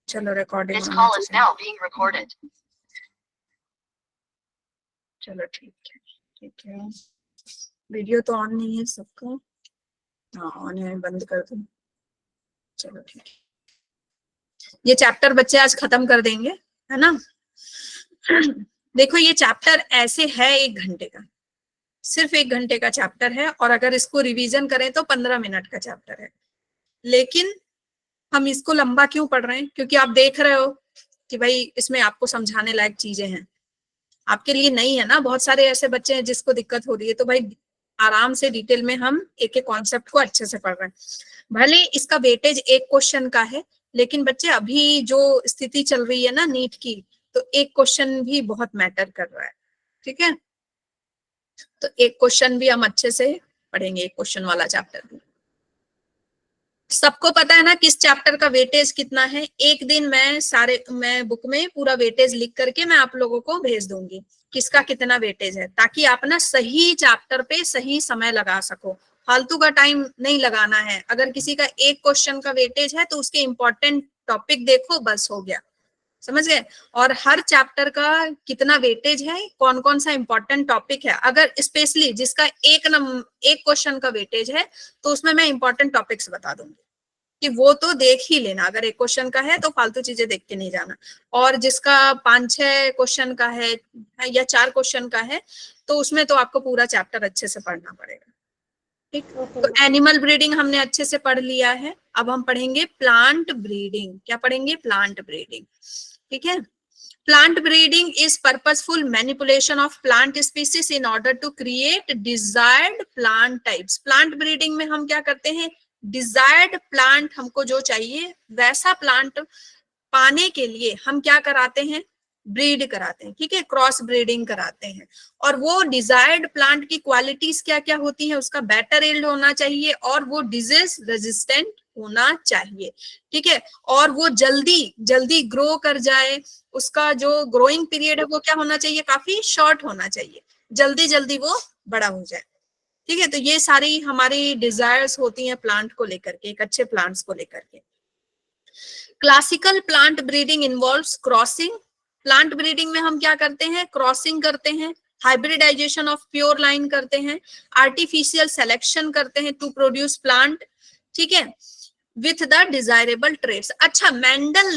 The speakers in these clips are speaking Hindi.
चलो रिकॉर्डिंग चलो ठीक है। वीडियो तो ऑन नहीं है सबका, हाँ ऑन है, बंद कर दो। चलो ठीक है, ये चैप्टर बच्चे आज खत्म कर देंगे, है ना। देखो ये चैप्टर ऐसे है 1 घंटे का, सिर्फ 1 घंटे का चैप्टर है, और अगर इसको रिवीजन करें तो 15 मिनट का चैप्टर है। लेकिन हम इसको लंबा क्यों पढ़ रहे हैं, क्योंकि आप देख रहे हो कि भाई इसमें आपको समझाने लायक चीजें हैं, आपके लिए नहीं है ना। बहुत सारे ऐसे बच्चे हैं जिसको दिक्कत हो रही है, तो भाई आराम से डिटेल में हम एक एक कॉन्सेप्ट को अच्छे से पढ़ रहे हैं। भले इसका वेटेज 1 क्वेश्चन का है, लेकिन बच्चे अभी जो स्थिति चल रही है ना नीट की, तो 1 क्वेश्चन भी बहुत मैटर कर रहा है, ठीक है। तो 1 क्वेश्चन भी हम अच्छे से पढ़ेंगे, 1 क्वेश्चन वाला चैप्टर भी। सबको पता है ना किस चैप्टर का वेटेज कितना है। एक दिन मैं बुक में पूरा वेटेज लिख करके मैं आप लोगों को भेज दूंगी, किसका कितना वेटेज है, ताकि आप ना सही चैप्टर पे सही समय लगा सको, फालतू का टाइम नहीं लगाना है। अगर किसी का 1 क्वेश्चन का वेटेज है तो उसके इंपॉर्टेंट टॉपिक देखो, बस हो गया, समझ गए। और हर चैप्टर का कितना वेटेज है, कौन कौन सा इंपॉर्टेंट टॉपिक है। अगर स्पेशली जिसका 1 क्वेश्चन का वेटेज है तो उसमें मैं इंपॉर्टेंट टॉपिक्स बता दूंगी कि वो तो देख ही लेना, अगर 1 क्वेश्चन का है तो फालतू चीजें देख के नहीं जाना। और जिसका 5-6 क्वेश्चन का है या 4 क्वेश्चन का है, तो उसमें तो आपको पूरा चैप्टर अच्छे से पढ़ना पड़ेगा, ठीक। तो एनिमल ब्रीडिंग हमने अच्छे से पढ़ लिया है, अब हम पढ़ेंगे प्लांट ब्रीडिंग। क्या पढ़ेंगे? प्लांट ब्रीडिंग, ठीक है। Plant breeding is purposeful manipulation of plant species in order to create desired plant types. Plant breeding में हम क्या करते हैं, डिजायर्ड प्लांट, हमको जो चाहिए वैसा प्लांट पाने के लिए हम क्या कराते हैं, ब्रीड कराते हैं, ठीक है, क्रॉस ब्रीडिंग कराते हैं। और वो डिजायर्ड प्लांट की क्वालिटीज क्या क्या होती है, उसका बेटर यील्ड होना चाहिए, और वो डिजीज रेजिस्टेंट होना चाहिए, ठीक है। और वो जल्दी जल्दी ग्रो कर जाए, उसका जो ग्रोइंग पीरियड है वो क्या होना चाहिए, काफी शॉर्ट होना चाहिए, जल्दी जल्दी वो बड़ा हो जाए, ठीक है। तो ये सारी हमारी डिजायर्स होती हैं प्लांट को लेकर के, एक अच्छे प्लांट्स को लेकर के। Classical plant breeding involves crossing. Plant breeding में हम क्या करते हैं, क्रॉसिंग करते हैं, हाइब्रिडाइजेशन ऑफ प्योर लाइन करते हैं, आर्टिफिशियल सिलेक्शन करते हैं टू प्रोड्यूस प्लांट, ठीक है, विथ द डिजायरेबल ट्रेट्स। अच्छा, मेंडल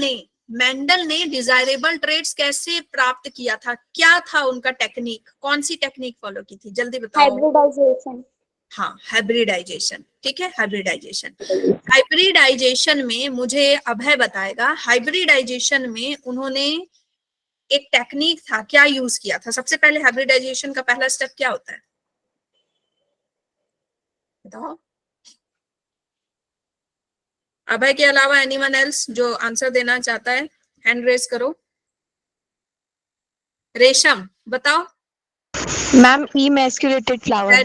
ने डिजायरेबल ट्रेट्स कैसे प्राप्त किया था, क्या था उनका टेक्निक, कौन सी टेक्निक फॉलो की थी, जल्दी बताओ। हाइब्रिडाइजेशन। हाँ, हाइब्रिडाइजेशन, ठीक है, हाइब्रिडाइजेशन। हाइब्रिडाइजेशन में मुझे अभय बताएगा, हाइब्रिडाइजेशन में उन्होंने एक टेक्निक था, क्या यूज किया था। सबसे पहले हाइब्रिडाइजेशन का पहला स्टेप क्या होता है, बताओ। अभय के अलावा एनीवन एल्स जो आंसर देना चाहता है, हैंड रेज करो। रेशम बताओ। Ma'am emasculated flower.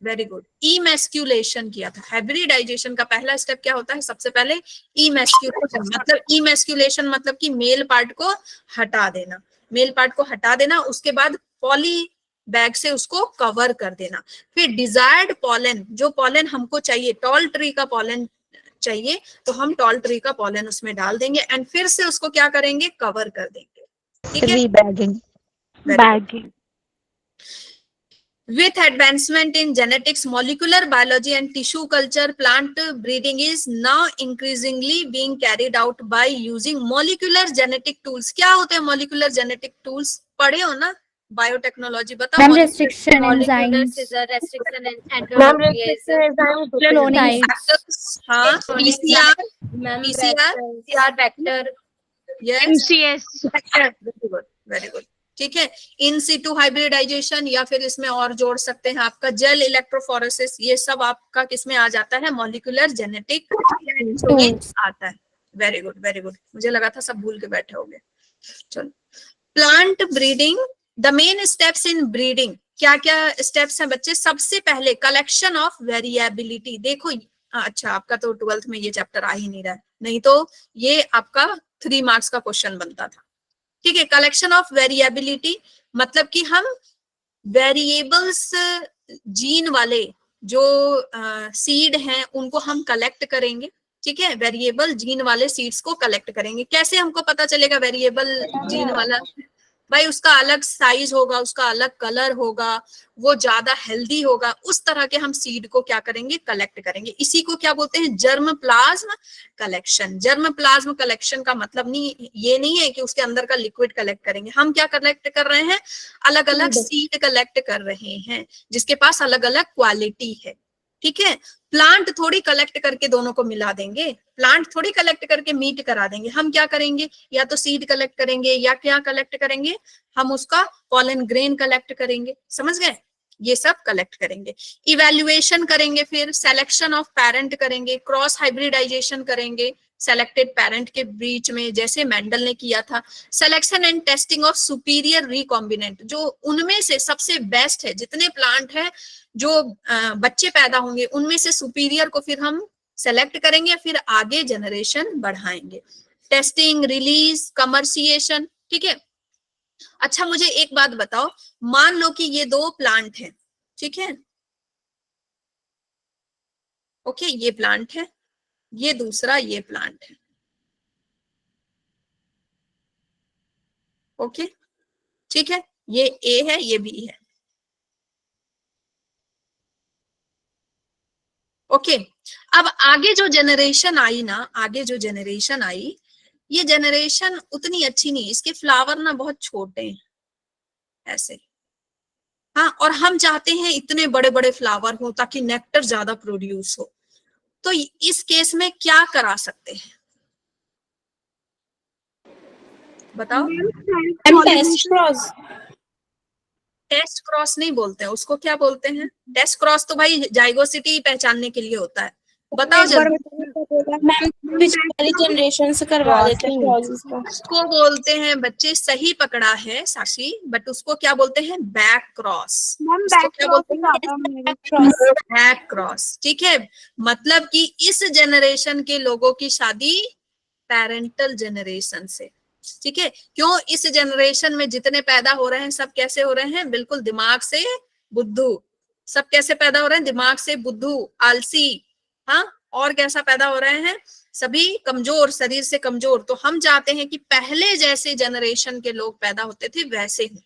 Very good, emasculation किया था। हाइब्रिडाइजेशन का पहला स्टेप क्या होता है, सबसे पहले इमेस्क्यूलेशन। मतलब इमेस्क्यूलेशन मतलब कि मेल पार्ट को हटा देना, मेल पार्ट को हटा देना, उसके बाद पॉली बैग से उसको कवर कर देना। फिर डिजायर्ड पॉलन, जो पॉलन हमको चाहिए, टॉल ट्री का पॉलन चाहिए, तो हम टॉल ट्री का पॉलन उसमें डाल देंगे, एंड फिर से उसको क्या करेंगे, कवर कर देंगे, ठीक है, bagging. With advancement in genetics, molecular biology and tissue culture, plant breeding is now increasingly being carried out by using molecular genetic tools. क्या होते हैं molecular genetic tools? पढ़े हो ना, बायोटेक्नोलॉजी बताओ। Ma'am restriction enzymes, restriction enzymes, cloning, हाँ, PCR vector, MCS, very good, ठीक है। इन सीटू हाइब्रिडाइजेशन, या फिर इसमें और जोड़ सकते हैं आपका जेल इलेक्ट्रोफोरेसिस, ये सब आपका किसमें आ जाता है, मॉलिक्यूलर जेनेटिक आता है। वेरी गुड वेरी गुड, मुझे लगा था सब भूल के बैठे होंगे। चलो, plant breeding, the main steps in breeding, क्या क्या स्टेप्स हैं बच्चे। सबसे पहले कलेक्शन ऑफ वेरिएबिलिटी। देखो अच्छा, आपका तो 12th में ये चैप्टर आ ही नहीं रहा है, नहीं तो ये आपका 3 मार्क्स का क्वेश्चन बनता था, ठीक है। कलेक्शन ऑफ वेरिएबिलिटी मतलब कि हम वेरिएबल्स, जीन वाले जो सीड हैं उनको हम कलेक्ट करेंगे, ठीक है, वेरिएबल जीन वाले सीड्स को कलेक्ट करेंगे। कैसे हमको पता चलेगा वेरिएबल जीन वाला? भाई उसका अलग साइज होगा, उसका अलग कलर होगा, वो ज्यादा हेल्दी होगा, उस तरह के हम सीड को क्या करेंगे, कलेक्ट करेंगे। इसी को क्या बोलते हैं, germ plasm collection. Germ plasm collection का मतलब ये नहीं है कि उसके अंदर का लिक्विड कलेक्ट करेंगे, हम क्या कलेक्ट कर रहे हैं, अलग अलग सीड कलेक्ट कर रहे हैं जिसके पास अलग अलग क्वालिटी है। ठीक है, प्लांट थोड़ी कलेक्ट करके दोनों को मिला देंगे, प्लांट थोड़ी कलेक्ट करके मीट करा देंगे। हम क्या करेंगे, या तो सीड कलेक्ट करेंगे या क्या कलेक्ट करेंगे, हम उसका पॉलन ग्रेन कलेक्ट करेंगे। समझ गए, ये सब कलेक्ट करेंगे। इवेल्युएशन करेंगे, फिर सिलेक्शन ऑफ पेरेंट करेंगे, क्रॉस हाइब्रिडाइजेशन करेंगे सेलेक्टेड पेरेंट के बीच में, जैसे मेंडल ने किया था। Selection and testing of superior recombinant, जो उनमें से सबसे बेस्ट है, जितने प्लांट है जो बच्चे पैदा होंगे उनमें से सुपीरियर को फिर हम सेलेक्ट करेंगे, फिर आगे जनरेशन बढ़ाएंगे। Testing, release, commercialization. ठीक है, अच्छा मुझे एक बात बताओ, मान लो कि ये दो प्लांट हैं, ठीक है, ओके, ये प्लांट है, ये दूसरा ये प्लांट है, ओके, ठीक है, ये ए है, ये बी है, ओके। अब आगे जो जनरेशन आई ना, आगे जो जनरेशन आई, ये जनरेशन उतनी अच्छी नहीं, इसके फ्लावर ना बहुत छोटे हैं ऐसे, हाँ, और हम चाहते हैं इतने बड़े बड़े फ्लावर हो ताकि नेक्टर ज्यादा प्रोड्यूस हो। तो इस केस में क्या करा सकते हैं, बताओ? Test cross. टेस्ट क्रॉस नहीं बोलते हैं उसको, क्या बोलते हैं? टेस्ट क्रॉस तो भाई जाइगोसिटी पहचानने के लिए होता है। बताओ जल्दी। मैम पिछली जनरेशन से करवा देते हैं क्रॉसेस को। उसको बोलते हैं, बच्चे सही पकड़ा है साक्षी, बट उसको क्या बोलते हैं, बैक क्रॉस। उसको क्या बोलते हैं, बैक क्रॉस। ठीक है, मतलब कि इस जनरेशन के लोगों की शादी पेरेंटल जनरेशन से, ठीक है। क्यों, इस जनरेशन में जितने पैदा हो रहे हैं सब कैसे हो रहे हैं, बिल्कुल दिमाग से बुद्धू। सब कैसे पैदा हो रहे हैं, दिमाग से बुद्धू, आलसी, हाँ, और कैसा पैदा हो रहे हैं, सभी कमजोर, शरीर से कमजोर। तो हम चाहते हैं कि पहले जैसे जनरेशन के लोग पैदा होते थे वैसे ही,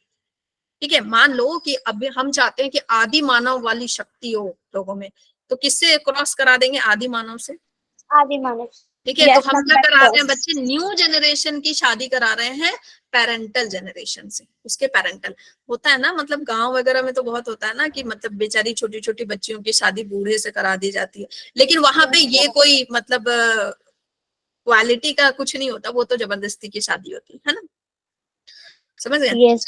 ठीक है। मान लो कि अभी हम चाहते हैं कि आदि मानव वाली शक्ति हो लोगों में, तो किससे क्रॉस करा देंगे, आदि मानव से, आदि मानव। ठीक है। तो हम क्या करा रहे हैं, बच्चे न्यू जनरेशन की शादी करा रहे हैं पेरेंटल जनरेशन से। उसके पेरेंटल होता है ना, मतलब गांव वगैरह में तो बहुत होता है ना कि मतलब बेचारी छोटी छोटी बच्चियों की शादी बूढ़े से करा दी जाती है, लेकिन वहां पे ये कोई मतलब क्वालिटी का कुछ नहीं होता, वो तो जबरदस्ती की शादी होती है ना, समझ गए? Yes.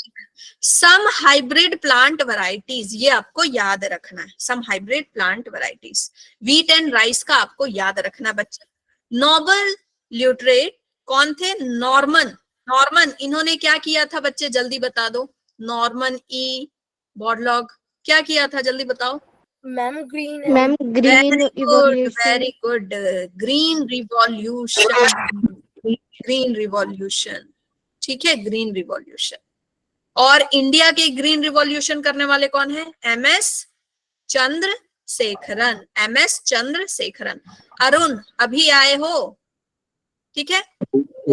Some hybrid plant varieties, ये आपको याद रखना है, some hybrid plant varieties. Wheat and rice का आपको याद रखना बच्चे। नोबल ल्यूट्रेट कौन थे, नॉर्मन। नॉर्मन, इन्होंने क्या किया था बच्चे, जल्दी बता दो। नॉर्मन ई बॉरलॉग क्या किया था, जल्दी बताओ। Ma'am green very good, green revolution, green revolution, ठीक है, ग्रीन रिवॉल्यूशन। और इंडिया के ग्रीन रिवॉल्यूशन करने वाले कौन है, एमएस चंद्रशेखरन, एमएस चंद्रशेखरन। अरुण अभी आए हो, ठीक है।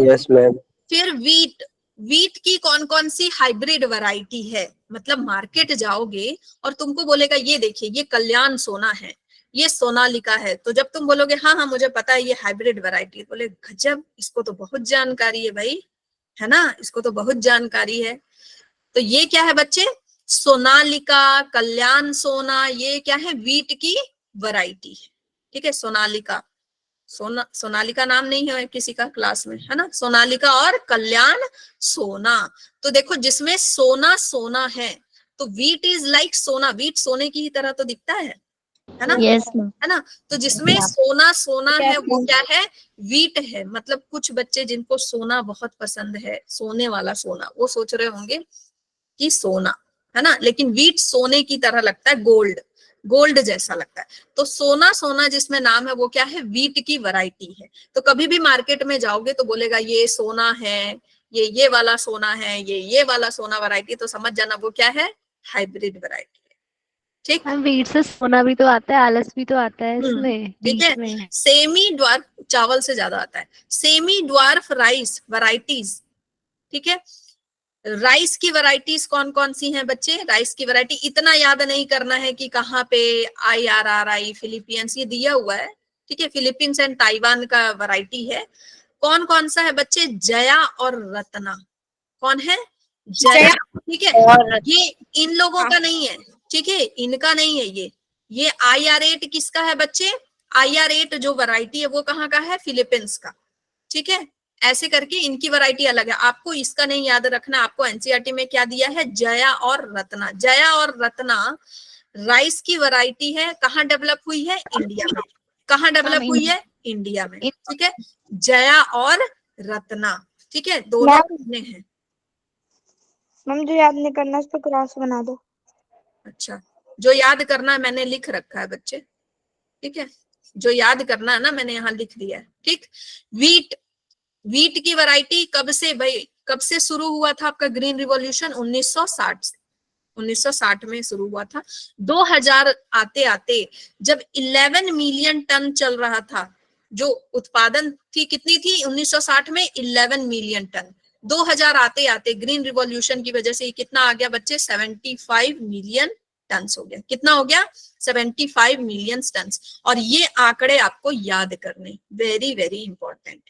Yes ma'am. फिर वीट, वीट की कौन कौन सी हाइब्रिड वैरायटी है, मतलब मार्केट जाओगे और तुमको बोलेगा ये देखिए ये कल्याण सोना है, ये सोनालिका है, तो जब तुम बोलोगे हाँ हाँ मुझे पता है ये हाइब्रिड वैरायटी है, बोले गजब, इसको तो बहुत जानकारी है भाई, है ना, इसको तो बहुत जानकारी है। तो ये क्या है बच्चे, सोनालिका, कल्याण सोना, ये क्या है, वीट की वैरायटी है, ठीक है। सोनालिका, सोनालिका नाम नहीं है किसी का क्लास में, है ना, सोनालिका और कल्याण सोना। तो देखो जिसमें सोना सोना है, तो वीट इज लाइक सोना, वीट सोने की ही तरह तो दिखता है ना, Yes, है ना। तो जिसमें सोना सोना है वो क्या है, वीट है। मतलब कुछ बच्चे जिनको सोना बहुत पसंद है, सोने वाला सोना, वो सोच रहे होंगे कि सोना, है ना, लेकिन वीट सोने की तरह लगता है, गोल्ड, गोल्ड जैसा लगता है। तो सोना सोना जिसमें नाम है वो क्या है, वीट की वैरायटी है। तो कभी भी मार्केट में जाओगे तो बोलेगा ये सोना है, ये वाला सोना है, ये वाला सोना वैरायटी, तो समझ जाना वो क्या है, हाइब्रिड वैरायटी है, ठीक, वीट से सोना भी तो आता है, आलस भी तो आता है इसमें ठीक बीच है। में। सेमी ड्वार्फ चावल से ज्यादा आता है। सेमी ड्वार्फ राइस वैरायटीज, ठीक है। राइस की वैरायटीज कौन कौन सी हैं बच्चे? राइस की वैरायटी इतना याद नहीं करना है कि कहाँ पे, IRRI फिलीपींस ये दिया हुआ है, ठीक है। फिलीपींस एंड ताइवान का वैरायटी है। कौन कौन सा है बच्चे? जया और रत्ना। कौन है? जया, ठीक है। ये इन लोगों का नहीं है, ठीक है, इनका नहीं है ये IR8 किसका है बच्चे? IR8 जो वैरायटी है वो कहाँ का है? फिलीपींस का, ठीक है। ऐसे करके इनकी वैरायटी अलग है, आपको इसका नहीं याद रखना। आपको एनसीईआरटी में क्या दिया है? जया और रत्ना। जया और रत्ना राइस की वैरायटी है, कहाँ डेवलप हुई है? इंडिया में। कहाँ डेवलप हुई है? इंडिया में, ठीक है। जया और रत्ना, ठीक है, दोनों अपने हैं। मैम जो याद नहीं करना उस पर क्रॉस बना दो। अच्छा, जो याद करना है मैंने लिख रखा है बच्चे, ठीक है। जो याद करना है ना मैंने यहाँ लिख दिया है, ठीक। वीट, वीट की वैरायटी कब से भाई, कब से शुरू हुआ था आपका ग्रीन रिवॉल्यूशन? 1960 से। 1960 में शुरू हुआ था। 2000 आते आते जब 11 मिलियन टन चल रहा था, जो उत्पादन थी कितनी थी 1960 में? 11 मिलियन टन। 2000 आते आते ग्रीन रिवॉल्यूशन की वजह से ये कितना आ गया बच्चे? 75 मिलियन टन हो गया। कितना हो गया? 75 मिलियन टन। और ये आंकड़े आपको याद करने, वेरी वेरी इंपॉर्टेंट।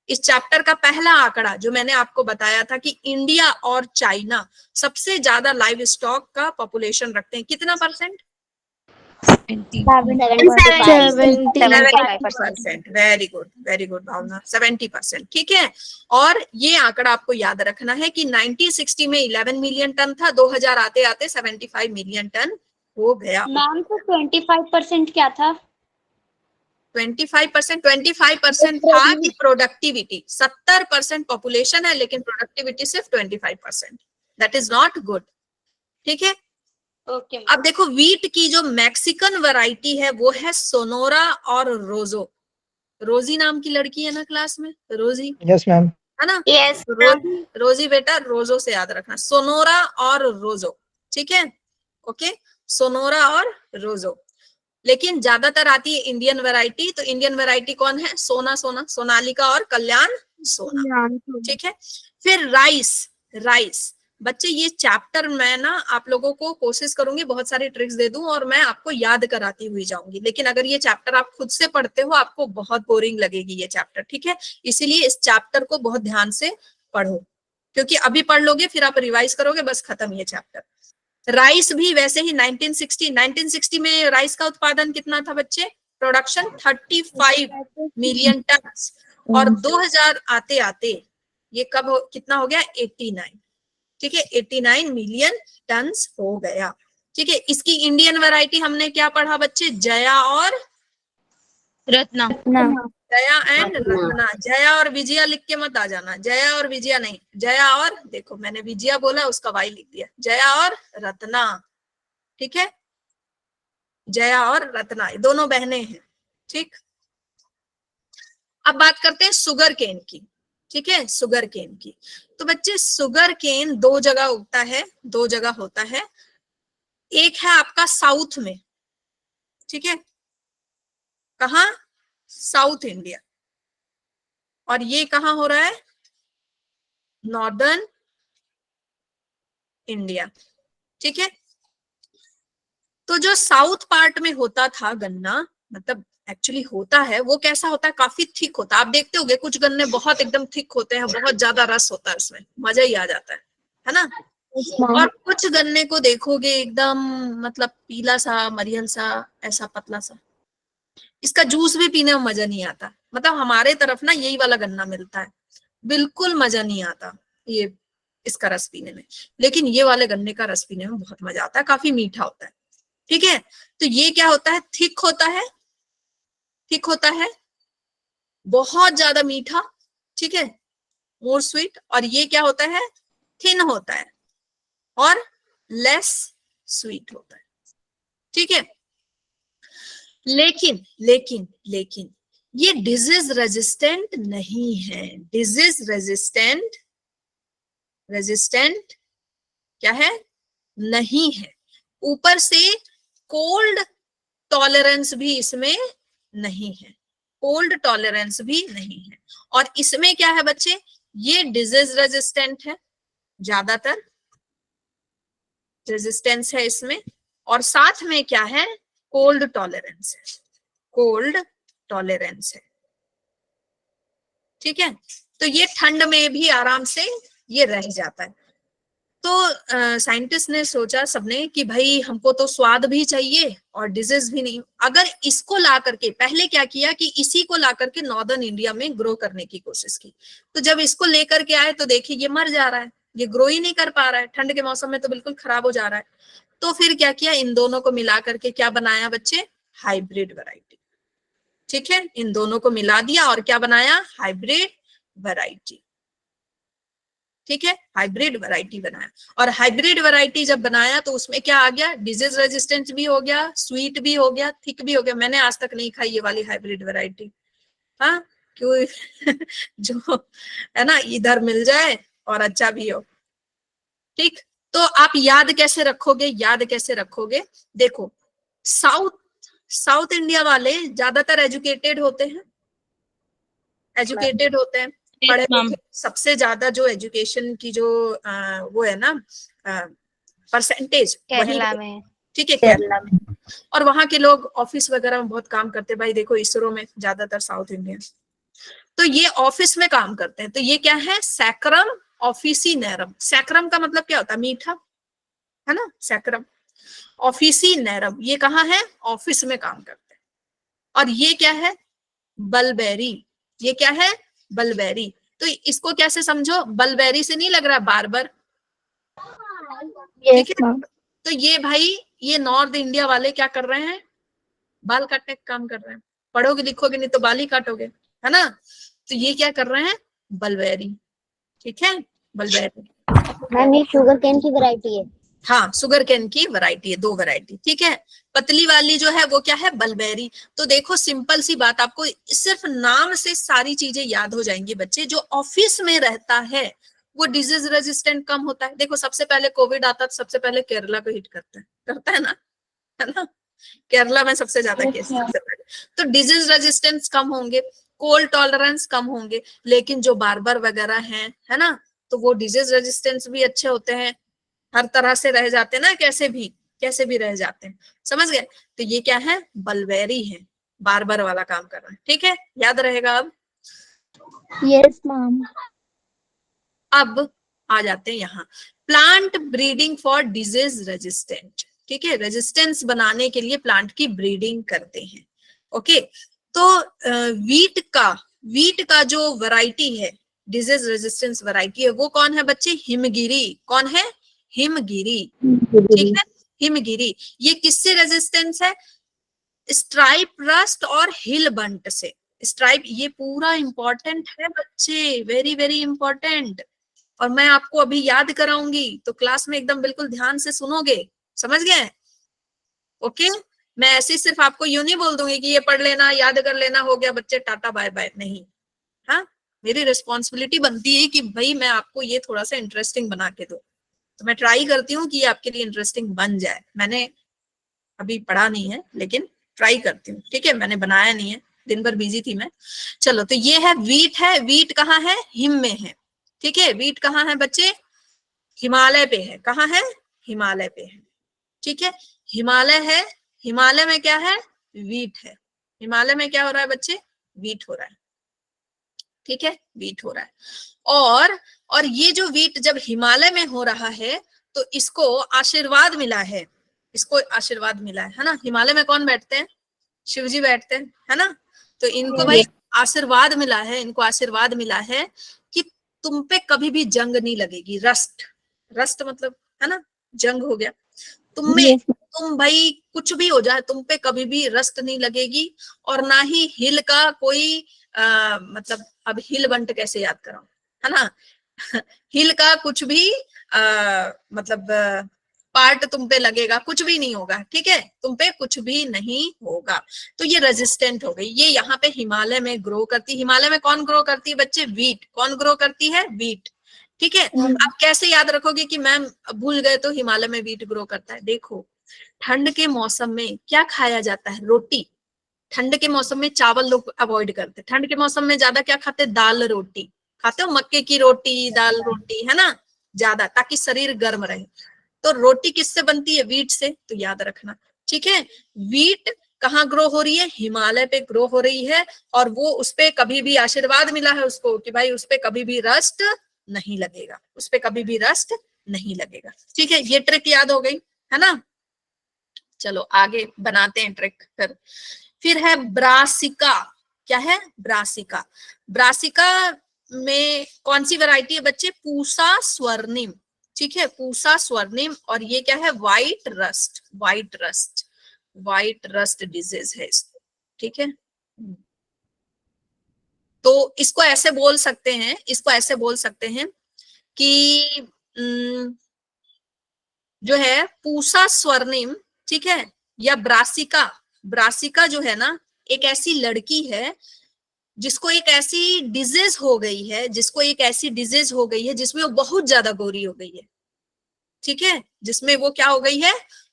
इस चैप्टर का पहला आंकड़ा जो मैंने आपको बताया था कि इंडिया और चाइना सबसे ज्यादा लाइव स्टॉक का पॉपुलेशन रखते हैं, कितना percent? 70%। Very good, very good Bhavna, 70%, ठीक है। और ये आंकड़ा आपको याद रखना है कि 1960 में 11 मिलियन टन था, 2000 आते आते 75 मिलियन टन हो गया। मैम तो 25% क्या था? 25% था कि प्रोडक्टिविटी। 70% पॉपुलेशन है लेकिन प्रोडक्टिविटी सिर्फ 25%। दैट इज नॉट गुड, ठीक है। ओके। अब देखो वीट की जो मैक्सिकन वैरायटी है वो है सोनोरा और रोजो। रोजी नाम की लड़की है ना क्लास में, रोजी? Yes ma'am. है ना? यस रोजी, रोजी बेटा रोजो से याद रखना, सोनोरा और रोजो, ठीक है। ओके, सोनोरा और रोजो। लेकिन ज्यादातर आती है इंडियन वैरायटी, तो इंडियन वैरायटी कौन है? सोना सोना, सोनालिका और कल्याण सोना, ठीक है। फिर राइस, राइस बच्चे ये चैप्टर मैं ना आप लोगों को कोशिश करूंगी बहुत सारी ट्रिक्स दे दूं और मैं आपको याद कराती हुई जाऊंगी, लेकिन अगर ये चैप्टर आप खुद से पढ़ते हो आपको बहुत बोरिंग लगेगी ये चैप्टर, ठीक है। इसीलिए इस चैप्टर को बहुत ध्यान से पढ़ो, क्योंकि अभी पढ़ लोगे फिर आप रिवाइज करोगे, बस खत्म ये चैप्टर। राइस भी वैसे ही 1960 में राइस का उत्पादन कितना था बच्चे? Production 35 million ton. और 2000 आते आते ये कब कितना हो गया? 89, ठीक है, 89 मिलियन टन हो गया, ठीक है। इसकी इंडियन वैरायटी हमने क्या पढ़ा बच्चे? जया और रत्ना। जया एंड रत्ना। जया और विजया लिख के मत आ जाना, जया और विजया नहीं, जया और, देखो मैंने विजया बोला उसका वाई लिख दिया, जया और रत्ना, ठीक है। जया और रत्ना दोनों बहनें हैं, ठीक। अब बात करते हैं सुगर केन की, ठीक है, सुगर केन की। तो बच्चे सुगर केन दो जगह उगता है, दो जगह होता है। एक है आपका साउथ में, ठीक है, कहा? South India. और ये कहाँ हो रहा है? नॉर्दर्न इंडिया, ठीक है। तो जो साउथ पार्ट में होता था गन्ना, मतलब एक्चुअली होता है, वो कैसा होता है? काफी थिक होता है। आप देखते होगे कुछ गन्ने बहुत एकदम थिक होते हैं, बहुत ज्यादा रस होता है उसमें, मजा ही आ जाता है ना। और कुछ गन्ने को देखोगे एकदम मतलब पीला सा, मरियल सा, ऐसा पतला सा, इसका जूस भी पीने में मजा नहीं आता। मतलब हमारे तरफ ना यही वाला गन्ना मिलता है, बिल्कुल मजा नहीं आता ये इसका रस पीने में, लेकिन ये वाले गन्ने का रस पीने में बहुत मजा आता है, काफी मीठा होता है, ठीक है। तो ये क्या होता है? थिक होता है, थिक होता है, बहुत ज्यादा मीठा, ठीक है, मोर स्वीट। और ये क्या होता है? थिन होता है और लेस स्वीट होता है, ठीक है। लेकिन लेकिन लेकिन ये डिजीज रेजिस्टेंट नहीं है। डिजीज रेजिस्टेंट, रेजिस्टेंट क्या है? नहीं है। ऊपर से कोल्ड टॉलरेंस भी इसमें नहीं है, कोल्ड टॉलरेंस भी नहीं है। और इसमें क्या है बच्चे, ये डिजीज रेजिस्टेंट है, ज्यादातर रेजिस्टेंस है इसमें, और साथ में क्या है, कोल्ड टॉलरेंस है, कोल्ड टॉलरेंस है। ठीक है, तो ये ठंड में भी आराम से ये रह जाता है। तो साइंटिस्ट ने सोचा सबने कि भाई हमको तो स्वाद भी चाहिए और डिजीज भी नहीं। अगर इसको ला करके, पहले क्या किया कि इसी को ला करके नॉर्दर्न इंडिया में ग्रो करने की कोशिश की, तो जब इसको लेकर के आए तो देखिए ये मर जा रहा है, ये ग्रो ही नहीं कर पा रहा है, ठंड के मौसम में तो बिल्कुल खराब हो जा रहा है। तो फिर क्या किया, इन दोनों को मिला करके क्या बनाया बच्चे, हाइब्रिड वैरायटी। ठीक है, इन दोनों को मिला दिया और क्या बनाया, हाइब्रिड वैरायटी। ठीक है, हाइब्रिड वैरायटी बनाया। और हाइब्रिड वैरायटी जब बनाया तो उसमें क्या आ गया, डिजीज रेजिस्टेंस भी हो गया, स्वीट भी हो गया, थिक भी हो गया। मैंने आज तक नहीं खाई ये वाली हाइब्रिड वैरायटी, हाँ क्यों जो है ना इधर मिल जाए और अच्छा भी हो। ठीक, तो आप याद कैसे रखोगे, याद कैसे रखोगे, देखो साउथ इंडिया वाले ज्यादातर एजुकेटेड होते हैं, एजुकेटेड होते हैं, पढ़े लिखे, सबसे ज्यादा जो एजुकेशन की जो वो है ना परसेंटेज केरला में। ठीक है, केरला में। और वहां के लोग ऑफिस वगैरह में बहुत काम करते हैं भाई, देखो इसरो में ज्यादातर साउथ इंडियन, तो ये ऑफिस में काम करते हैं। तो ये क्या है, सैक्रम ऑफिसिनेरम। सैक्रम का मतलब क्या होता है, मीठा, है ना, सैक्रम ऑफिसिनेरम, ये कहाँ है, ऑफिस में काम करते हैं। और ये क्या है, बलबेरी, ये क्या है, बलबेरी। तो इसको कैसे समझो, बलबेरी से नहीं लग रहा बार्बर, ठीक है। तो ये भाई, ये नॉर्थ इंडिया वाले क्या कर रहे हैं, बाल काटने का काम कर रहे हैं। पढ़ोगे लिखोगे नहीं तो बाल ही काटोगे, है ना। तो ये क्या कर रहे हैं, बलबेरी। ठीक है, बलबेरी। मैम ये शुगर केन की वैरायटी है। हाँ, शुगर केन की वैरायटी है, 2 वैरायटी। ठीक है, पतली वाली जो है वो क्या है, बलबेरी। तो देखो सिंपल सी बात, आपको सिर्फ नाम से सारी चीजें याद हो जाएंगी बच्चे। जो ऑफिस में रहता है वो डिजीज रेजिस्टेंट कम होता है। देखो सबसे पहले कोविड आता तो सबसे पहले केरला को हिट करता है ना, है ना, केरला में सबसे ज्यादा केस सबसे पहले। तो डिजीज रेजिस्टेंस कम होंगे, कोल्ड टॉलरेंस कम होंगे, लेकिन जो बार्बर वगैरह हैं, है ना, तो वो डिजीज रेजिस्टेंस भी अच्छे होते हैं, हर तरह से रह जाते हैं ना, कैसे भी रह जाते हैं, समझ गए। तो ये क्या है, बलबेरी है, बार्बर वाला काम कर रहा है। ठीक है, याद रहेगा। अब यस मैम। अब आ जाते हैं यहाँ, plant breeding for disease resistant. ठीक है, रेजिस्टेंस बनाने के लिए प्लांट की ब्रीडिंग करते हैं। ओके, तो वीट का जो वैरायटी है, डिजीज रेजिस्टेंस वैरायटी है, वो कौन है बच्चे, हिमगिरी। कौन है, हिमगिरी। ठीक है, हिमगिरी। ये किससे रेजिस्टेंस है, स्ट्राइप रस्ट और हिल बंट से। स्ट्राइप, ये पूरा इंपॉर्टेंट है बच्चे, वेरी वेरी इंपॉर्टेंट। और मैं आपको अभी याद कराऊंगी तो क्लास में एकदम बिल्कुल ध्यान से सुनोगे, समझ गए। ओके, मैं ऐसे सिर्फ आपको यूं नहीं बोल दूंगी कि ये पढ़ लेना, याद कर लेना, हो गया बच्चे, टाटा बाय बाय, नहीं। हाँ, मेरी रिस्पॉन्सिबिलिटी बनती है कि भाई मैं आपको ये थोड़ा सा इंटरेस्टिंग बना के दूं। तो मैं ट्राई करती हूँ कि ये आपके लिए इंटरेस्टिंग बन जाए। मैंने अभी पढ़ा नहीं है लेकिन ट्राई करती हूँ। ठीक है, मैंने बनाया नहीं है, दिन भर बिजी थी मैं। चलो, तो ये है वीट है। वीट कहाँ है, हिम में है। ठीक है, वीट कहाँ है बच्चे, हिमालय पे है। कहाँ है, हिमालय पे है। ठीक है, हिमालय है, हिमालय में क्या है, वीट है। हिमालय में क्या हो रहा है बच्चे, वीट हो रहा है। ठीक है, वीट हो रहा है। और ये जो वीट जब हिमालय में हो रहा है तो इसको आशीर्वाद मिला है, इसको आशीर्वाद मिला है ना। हिमालय में कौन बैठते हैं, शिव जी बैठते हैं, है ना। तो इनको भाई आशीर्वाद मिला है, इनको आशीर्वाद मिला है कि तुम पे कभी भी जंग नहीं लगेगी। रस्ट मतलब है ना, जंग हो गया। तुम भाई कुछ भी हो जाए, तुम पे कभी भी रस्ट नहीं लगेगी। और ना ही हिल का कोई मतलब, अब हिल बंट कैसे याद कराऊं, है ना हिल का कुछ भी मतलब पार्ट तुम पे लगेगा, कुछ भी नहीं होगा। ठीक है, तुम पे कुछ भी नहीं होगा। तो ये रेजिस्टेंट हो गई। ये यहाँ पे हिमालय में ग्रो करती। हिमालय में कौन ग्रो करती है बच्चे, वीट। कौन ग्रो करती है, वीट। ठीक है, आप कैसे याद रखोगे कि मैम भूल गए तो हिमालय में वीट ग्रो करता है। देखो ठंड के मौसम में क्या खाया जाता है? रोटी। ठंड के मौसम में चावल लोग अवॉइड करते, ठंड के मौसम में ज्यादा क्या खाते? दाल रोटी खाते हो, मक्के की रोटी, दाल रोटी, है ना, ज्यादा, ताकि शरीर गर्म रहे। तो रोटी किससे बनती है? वीट से, तो याद रखना, ठीक है। वीट कहाँ ग्रो हो रही है? हिमालय पे ग्रो हो रही है, और वो उसपे कभी भी आशीर्वाद मिला है उसको कि भाई उसपे कभी भी रस्ट नहीं लगेगा, उसपे कभी भी रस्ट नहीं लगेगा, ठीक है। ये ट्रिक याद हो गई, है ना। चलो आगे बनाते हैं ट्रिक। फिर है ब्रासिका। क्या है? ब्रासिका। ब्रासिका में कौन सी वैरायटी है बच्चे? पूसा स्वर्णिम, ठीक है, पूसा स्वर्णिम। और ये क्या है? White rust, white rust, white rust disease है इसको, ठीक है। तो इसको ऐसे बोल सकते हैं, इसको ऐसे बोल सकते हैं कि जो है पूसा स्वर्णिम, ठीक है, या ब्रासिका। ब्रासिका जो है ना, एक ऐसी लड़की है जिसको एक ऐसी डिजीज हो गई है, जिसको एक ऐसी डिजीज हो गई है जिसमें वो बहुत ज्यादा गोरी हो गई है, ठीक है, जिसमें वो क्या हो गई है?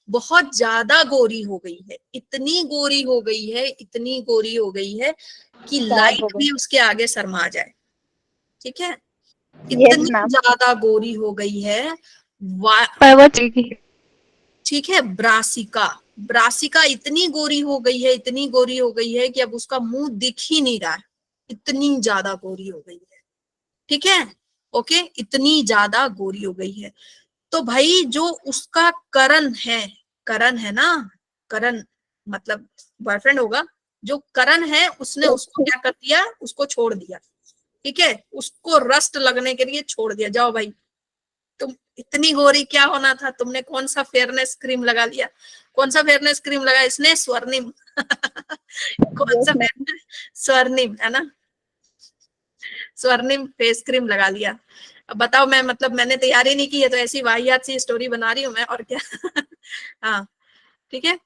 बहुत ज्यादा गोरी हो गई है, इतनी गोरी हो गई है, इतनी गोरी हो गई है कि लाइट भी उसके आगे शर्मा जाए, ठीक है, इतनी ज्यादा गोरी हो गई है। ठीक है, ब्रासिका। ब्रासिका इतनी गोरी हो गई है, इतनी गोरी हो गई है कि अब उसका मुंह दिख ही नहीं रहा है, इतनी ज्यादा गोरी हो गई है, ठीक है, ओके, इतनी ज्यादा गोरी हो गई है। तो भाई जो उसका करण है ना, करण मतलब बॉयफ्रेंड होगा, जो करण है उसने उसको क्या कर दिया? उसको छोड़ दिया, ठीक है, उसको रस्ट लगने के लिए छोड़ दिया। जाओ भाई, तुम इतनी गोरी क्या होना था? तुमने कौन सा फेयरनेस क्रीम लगा लिया? कौन सा फेयरनेस क्रीम लगा इसने? स्वर्णिम। कौन सा फेयरनेस? स्वर्णिम, है ना, स्वर्णिम फेस क्रीम लगा लिया। अब बताओ, मैं मतलब मैंने तैयारी नहीं की है तो ऐसी वाहियात सी स्टोरी बना रही हूँ मैं, और क्या। हाँ, ठीक है।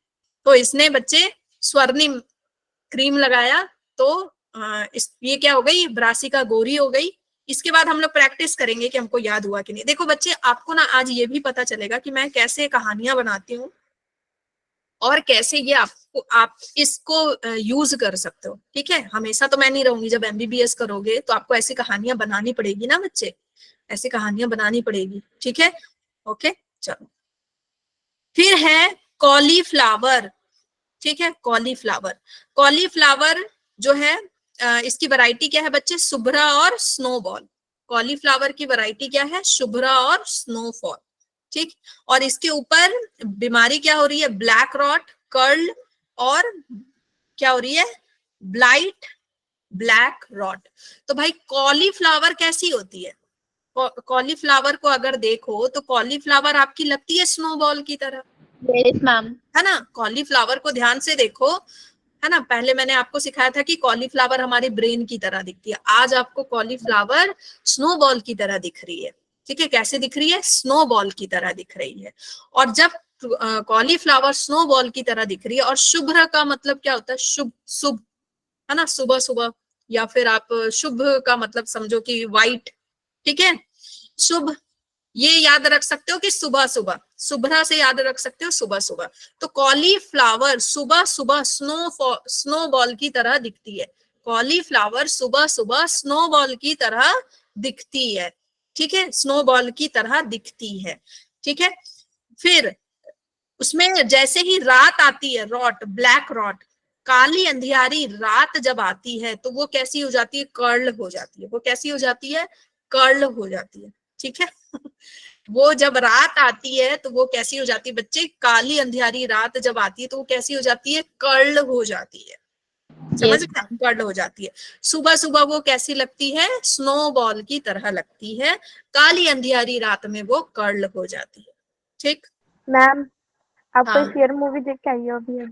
तो इसने बच्चे स्वर्णिम क्रीम लगाया, तो ये क्या हो गई? ब्रासिका गोरी हो गई। इसके बाद हम लोग प्रैक्टिस करेंगे कि हमको याद हुआ कि नहीं। देखो बच्चे, आपको ना आज ये भी पता चलेगा कि मैं कैसे कहानियां बनाती हूँ और कैसे ये आप इसको यूज कर सकते हो, ठीक है। हमेशा तो मैं नहीं रहूंगी, जब एमबीबीएस करोगे तो आपको ऐसी कहानियां बनानी पड़ेगी ना बच्चे, ऐसी कहानियां बनानी पड़ेगी, ठीक है, ओके। चलो, फिर है कॉलीफ्लावर, ठीक है, कॉलीफ्लावर। कॉलीफ्लावर जो है, इसकी वैरायटी क्या है बच्चे? शुभ्रा और स्नोबॉल। कॉलीफ्लावर की वैरायटी क्या है? शुभ्रा और स्नोफॉल, ठीक। और इसके ऊपर बीमारी क्या हो रही है? ब्लैक रॉट, कर्ल, और क्या हो रही है? Blight, black rot. तो भाई कॉलीफ्लावर कैसी होती है? कॉलीफ्लावर को अगर देखो तो कॉलीफ्लावर आपकी लगती है स्नोबॉल की तरह, यस मैम। है ना। कॉलीफ्लावर को ध्यान से देखो, है ना। पहले मैंने आपको सिखाया था कि कॉलीफ्लावर हमारे ब्रेन की तरह दिखती है, आज आपको कॉलीफ्लावर स्नोबॉल की तरह दिख रही है, ठीक है। कैसे दिख रही है? स्नोबॉल की तरह दिख रही है। और जब कॉलीफ्लावर स्नोबॉल की तरह दिख रही है, और शुभ्र का मतलब क्या होता है? शुभ, शुभ, है ना, सुबह सुबह, या फिर आप शुभ का मतलब समझो कि व्हाइट, ठीक है, शुभ, ये याद रख सकते हो कि सुबह सुबह, शुभ्रा से याद रख सकते हो सुबह सुबह। तो कॉलीफ्लावर सुबह सुबह स्नोबॉल की तरह दिखती है। कॉलीफ्लावर सुबह सुबह स्नोबॉल की तरह दिखती है, ठीक है, स्नोबॉल की तरह दिखती है, ठीक है। फिर उसमें जैसे ही रात आती है, रॉट, ब्लैक रॉट, काली अंधियारी रात जब आती है तो वो कैसी हो जाती है? कर्ल हो जाती है। वो कैसी हो जाती है? कर्ल हो जाती है, ठीक है। वो जब रात आती है तो वो कैसी हो जाती है बच्चे? काली अंधियारी रात जब आती है तो वो कैसी हो जाती है? कर्ल हो जाती है, समझ में? कर्ल हो जाती है। सुबह सुबह वो कैसी लगती है? स्नोबॉल की तरह लगती है। काली अंधियारी रात में वो कर्ल हो जाती है, ठीक। मैम, आप कोई हाँ, फेयर मूवी देख के आई हो अभी?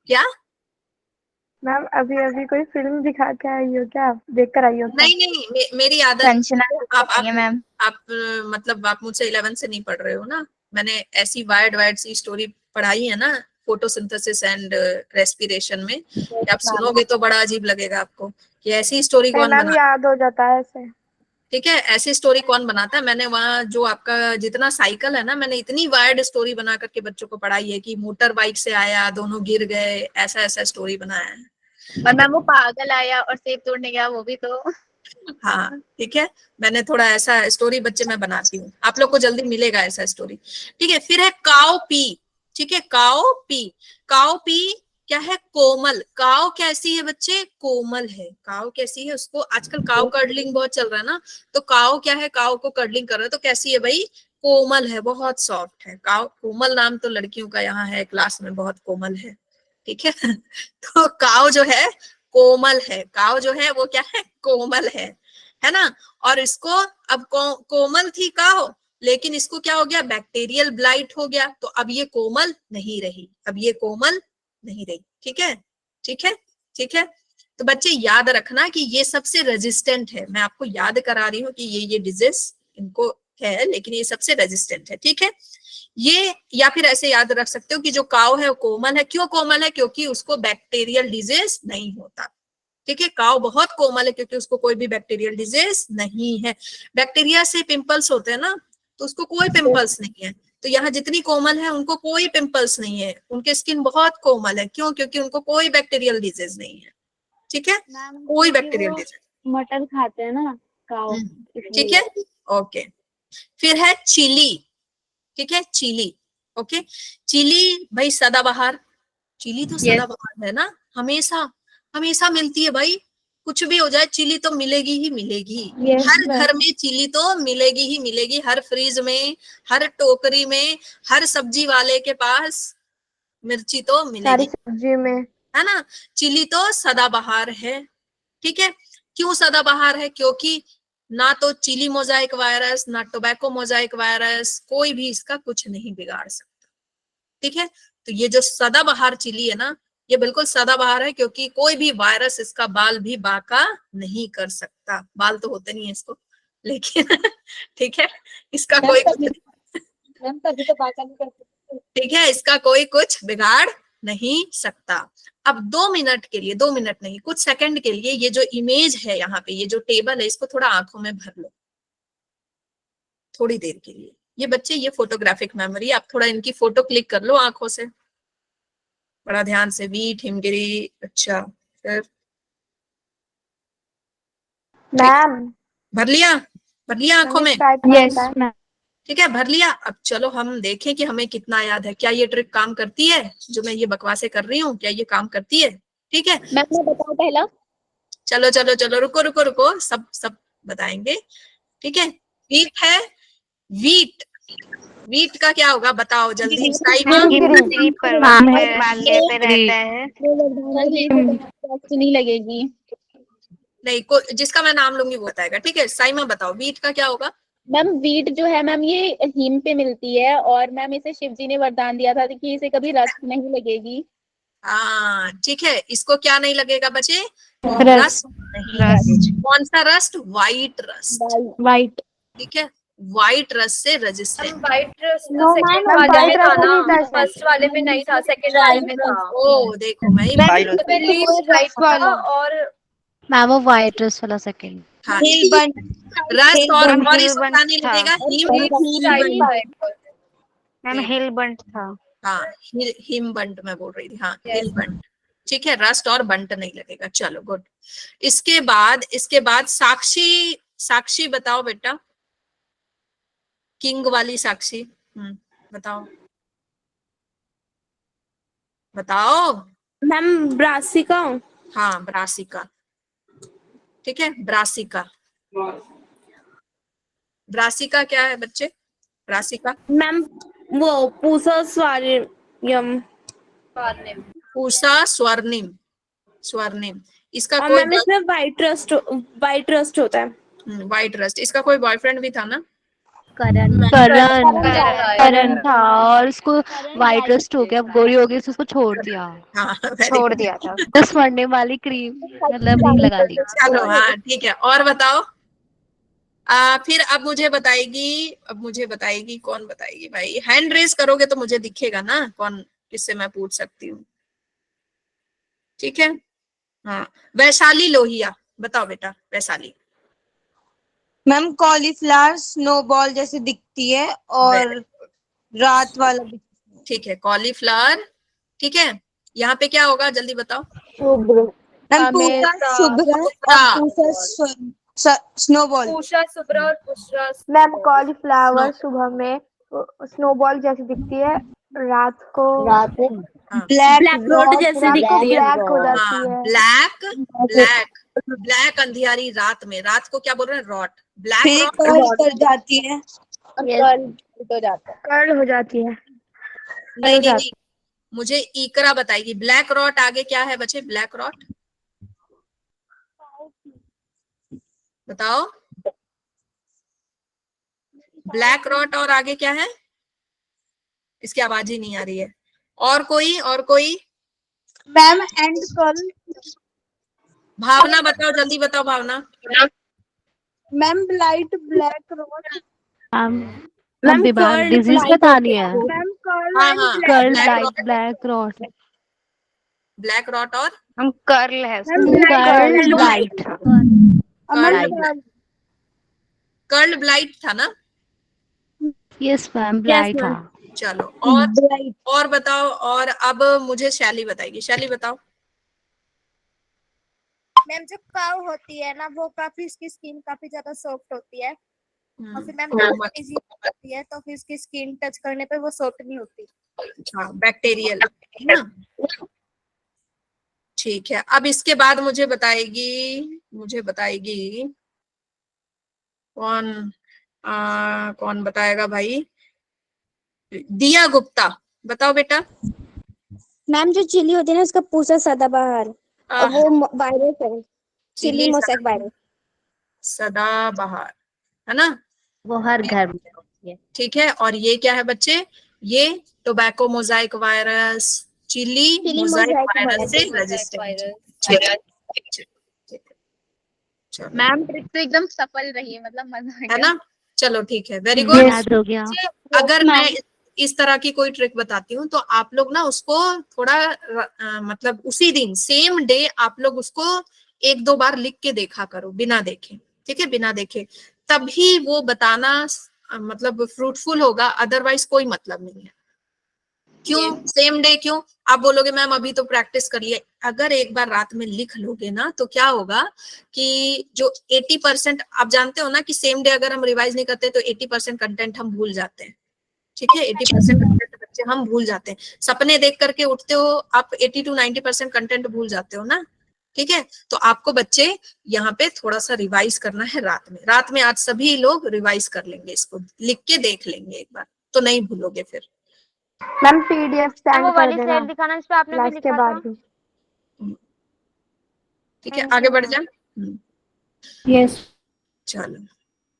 क्या? मैम, अभी अभी कोई फिल्म दिखा के आई हो क्या? आप देख कर आई हो क्या? नहीं नहीं, मेरी आदत, आप मतलब आप मुझसे 11 से नहीं पढ़ रहे हो ना। मैंने ऐसी वाइड वाइड सी स्टोरी पढ़ाई है ना, फोटोसिंथेसिस एंड रेस्पिरेशन में, कि आप सुनोगे तो बड़ा अजीब लगेगा आपको कि ऐसी स्टोरी नहीं कौन मैम, बना। याद हो जाता है ऐसे। ठीक है, ऐसी स्टोरी कौन बनाता है? मैंने वहाँ जो आपका जितना साइकिल है ना, मैंने इतनी वायर्ड स्टोरी बना करके बच्चों को पढ़ाई है कि मोटर बाइक से आया, दोनों गिर गए, ऐसा ऐसा स्टोरी बनाया है। और मैम वो पागल आया और सेब तोड़ने गया, वो भी तो। हाँ ठीक है, मैंने थोड़ा ऐसा स्टोरी बच्चे मैं बनाती हूँ, आप लोग को जल्दी मिलेगा ऐसा स्टोरी। ठीक है, फिर है काओ पी। ठीक है, काओ पी। काओ पी क्या है? कोमल। काओ कैसी है बच्चे? कोमल है। काओ कैसी है? उसको आजकल काओ कर्डलिंग बहुत चल रहा है ना, तो काओ क्या है? काओ को कर्डलिंग कर रहे हैं, तो कैसी है भाई? कोमल है, बहुत सॉफ्ट है। काओ कोमल नाम तो लड़कियों का यहाँ है क्लास में, बहुत कोमल है। ठीक है तो काओ जो है कोमल है, काओ जो है वो क्या है? कोमल है ना। और इसको अब कोमल थी काओ, लेकिन इसको क्या हो गया? बैक्टीरियल ब्लाइट हो गया, तो अब ये कोमल नहीं रही, अब ये कोमल नहीं रही। ठीक है, ठीक है, ठीक है। तो बच्चे याद रखना कि ये सबसे रेजिस्टेंट है, मैं आपको याद करा रही हूँ कि ये डिजीज इनको है, लेकिन ये सबसे रेजिस्टेंट है। ठीक है, ये या फिर ऐसे याद रख सकते हो कि जो काव है वो कोमल है। क्यों कोमल है? क्योंकि उसको बैक्टीरियल डिजीज नहीं होता। ठीक है, काव बहुत कोमल है क्योंकि उसको कोई भी बैक्टीरियल डिजीज नहीं है। बैक्टीरिया से पिंपल्स होते हैं ना, तो उसको कोई पिंपल्स नहीं है। तो यहाँ जितनी कोमल है उनको कोई पिंपल्स नहीं है, उनके स्किन बहुत कोमल है। क्यों? क्योंकि उनको कोई बैक्टीरियल डिजीज नहीं है। ठीक है, कोई बैक्टीरियल डिजीज। मटर खाते हैं ना काऊ, ठीक है, ओके। फिर है चिली। ठीक है, चिली। ओके, चिली भाई सदाबहार। चिली तो सदाबहार है ना, हमेशा हमेशा मिलती है भाई, कुछ भी हो जाए चिली तो मिलेगी ही मिलेगी। हर घर में चिली तो मिलेगी ही मिलेगी, हर फ्रीज में, हर टोकरी में, हर सब्जी वाले के पास मिर्ची तो सारी मिलेगी, सब्जी में। है ना। चिली तो सदाबहार है। ठीक है, क्यों सदाबहार है? क्योंकि ना तो चिली मोजाइक वायरस, ना टोबैको मोजाइक वायरस, कोई भी इसका कुछ नहीं बिगाड़ सकता। ठीक है, तो ये जो सदाबहार चिली है ना, ये बिल्कुल सदाबहार है क्योंकि कोई भी वायरस इसका बाल भी बाका नहीं कर सकता। बाल तो होते नहीं है इसको, लेकिन ठीक है, इसका कोई तभी तो बाका नहीं कर सकते। ठीक है, इसका कोई कुछ बिगाड़ नहीं सकता। अब 2 मिनट के लिए, 2 मिनट नहीं, कुछ सेकंड के लिए ये जो इमेज है यहाँ पे, ये जो टेबल है, इसको थोड़ा आंखों में भर लो थोड़ी देर के लिए। ये बच्चे, ये फोटोग्राफिक मेमोरी, आप थोड़ा इनकी फोटो क्लिक कर लो आंखों से, बड़ा ध्यान से। वीट, हिमगिरी, अच्छा, फिर मैम भर लिया? भर लिया आंखों में? Yes ma'am. ठीक है, भर लिया। अब चलो हम देखें कि हमें कितना याद है। क्या ये ट्रिक काम करती है जो मैं ये बकवासें कर रही हूँ? क्या ये काम करती है? ठीक है, मैं बताऊं पहला? चलो चलो चलो, रुको रुको रुको, सब सब बताएंगे। ठीक है, वीट है, वीट, वीट का क्या होगा बताओ जल्दी। साइमा, नहीं लगेगी। नहीं जिसका मैं नाम लूंगी वो बताएगा। ठीक है, साइमा बताओ वीट का क्या होगा? मैम वीट जो है मैम ये हिम पे मिलती है, और मैम इसे शिव जी ने वरदान दिया था कि इसे कभी रस्ट नहीं लगेगी। हाँ ठीक है, इसको क्या नहीं लगेगा बच्चे? रस्ट नहीं। कौन सा रस्ट? White rust. वाइट। ठीक है, व्हाइट रस्ट से resistant. White rust No, second ma'am, वाले white में था रस्ट ना, नहीं था इसमें। फर्स्ट वाले में नहीं था, सेकंड वाले में था। ओ देखो मैं व्हाइट था और मैम वो वाइट रस्ट वाला सेकंड। हाँ, रस्ट और इसको क्या नहीं लगेगा? मैम हिल बंट था। हाँ, हिम बंट मैं बोल रही थी। हाँ, हिल बंट। ठीक है, रस्ट और बंट नहीं लगेगा। चलो गुड। इसके बाद साक्षी, साक्षी बताओ बेटा, किंग वाली साक्षी। बताओ बताओ। Ma'am brassica. हाँ, ब्रासिका। ठीक है, ब्रासिका। ब्रासिका क्या है बच्चे? ब्रासिका मैम वो पूसा स्वारियम। पूषा स्वर्णिम, स्वर्णिम। इसका और कोई मैम इसमें व्हाइट रस्ट होता है। White rust. इसका कोई बॉयफ्रेंड भी था ना? करण था, और उसको वाइट रस्ट हो गया, गोरी हो गई, उसको छोड़ दिया। हाँ, छोड़ दिया था। तो स्वर्णिम वाली क्रीम मतलब लगा ली। चलो हाँ ठीक है, और बताओ। फिर अब मुझे बताएगी कौन बताएगी भाई? हैंड रेस करोगे तो मुझे दिखेगा ना कौन, किससे मैं पूछ सकती हूँ। ठीक है, हाँ, वैशाली लोहिया बताओ बेटा। वैशाली, मैम कॉलीफ्लावर स्नोबॉल जैसे दिखती है और रात वाला भी। ठीक है, कॉलीफ्लावर। ठीक है, यहाँ पे क्या होगा जल्दी बताओ। शुभ्र मैम पूजा शुभ्र और पूजा स्नोबॉल। पूषा, शुभ्रा और पुष्रा। मैम कॉलीफ्लावर सुबह में स्नोबॉल जैसी दिखती है, रात को रात में ब्लैक रॉड जैसे रात को दिखती है। ब्लैक हो जाती हाँ, है। ब्लैक अंधियारी रात में, रात को क्या बोल रहे हैं, रॉट। ब्लैक फिर रॉट, कर्ल कर जाती है। हो जाता है। कर्ल हो जाती है। नहीं नहीं नहीं, मुझे इकरा बताएगी। ब्लैक रॉट आगे क्या है बच्चे, ब्लैक रॉट बताओ। ब्लैक रॉट और आगे क्या है, इसकी आवाज ही नहीं आ रही है। और कोई मैम एंड कर्ल। भावना बताओ, जल्दी बताओ Bhavna. Ma'am light black rot. Ma'am disease बतानी है। मैम कर्ल हाँ एंड हाँ, ब्लैक रॉट ब्लैक रॉट और हम कर्ल है। कर्ल लाइट कर्ल ब्लाइट था ना। यस मैम ब्लाइट था। चलो और बताओ। और अब मुझे शैली बताएगी। शैली बताओ। मैम जो काव होती है ना, वो काफी, इसकी स्किन काफी ज्यादा सॉफ्ट होती है और फिर मैम इजी होती है, तो फिर इसकी स्किन टच करने पे वो सॉफ्ट नहीं होती। हाँ, बैक्टीरियल है ना। ठीक है, अब इसके बाद मुझे बताएगी कौन बताएगा भाई। दिया गुप्ता बताओ बेटा। मैम जो चिली होती है ना, उसका पूसा सदाबहार और वो वायरस है, चिली मोसैक वायरस। सदाबहार है ना, वो हर घर में होती है। ठीक है। और ये क्या है बच्चे, ये tobacco mosaic virus, chilli mosaic virus से रेजिस्टेंट। मैम ट्रिक तो एकदम सफल रही है, मतलब मजा आ है गया। ना। चलो ठीक है, वेरी गुड। याद हो गया। अगर मैं इस तरह की कोई ट्रिक बताती हूँ तो आप लोग ना उसको थोड़ा मतलब उसी दिन सेम डे आप लोग उसको 1-2 बार लिख के देखा करो, बिना देखे। ठीक है, बिना देखे, तभी वो बताना मतलब फ्रूटफुल होगा, अदरवाइज कोई मतलब नहीं है। क्यों सेम डे, क्यों आप बोलोगे मैम अभी तो प्रैक्टिस कर लिए। अगर एक बार रात में लिख लोगे ना तो क्या होगा कि जो 80% आप जानते हो ना कि सेम डे अगर हम रिवाइज नहीं करते तो 80% कंटेंट हम भूल जाते हैं। ठीक है, 80% कंटेंट बच्चे हम भूल जाते हैं। सपने देख करके उठते हो आप, 80 to 90% कंटेंट भूल जाते हो ना। ठीक है, तो आपको बच्चे यहाँ पे थोड़ा सा रिवाइज करना है रात में आज सभी लोग रिवाइज कर लेंगे, इसको लिख के देख लेंगे एक बार, तो नहीं भूलोगे फिर। मैम पीडीएफ सेंड कर देना दिखाना इस पे आपने भी क्लास के लिखा बाद था। भी। ठीक है, आगे बढ़ जा। यस चलो,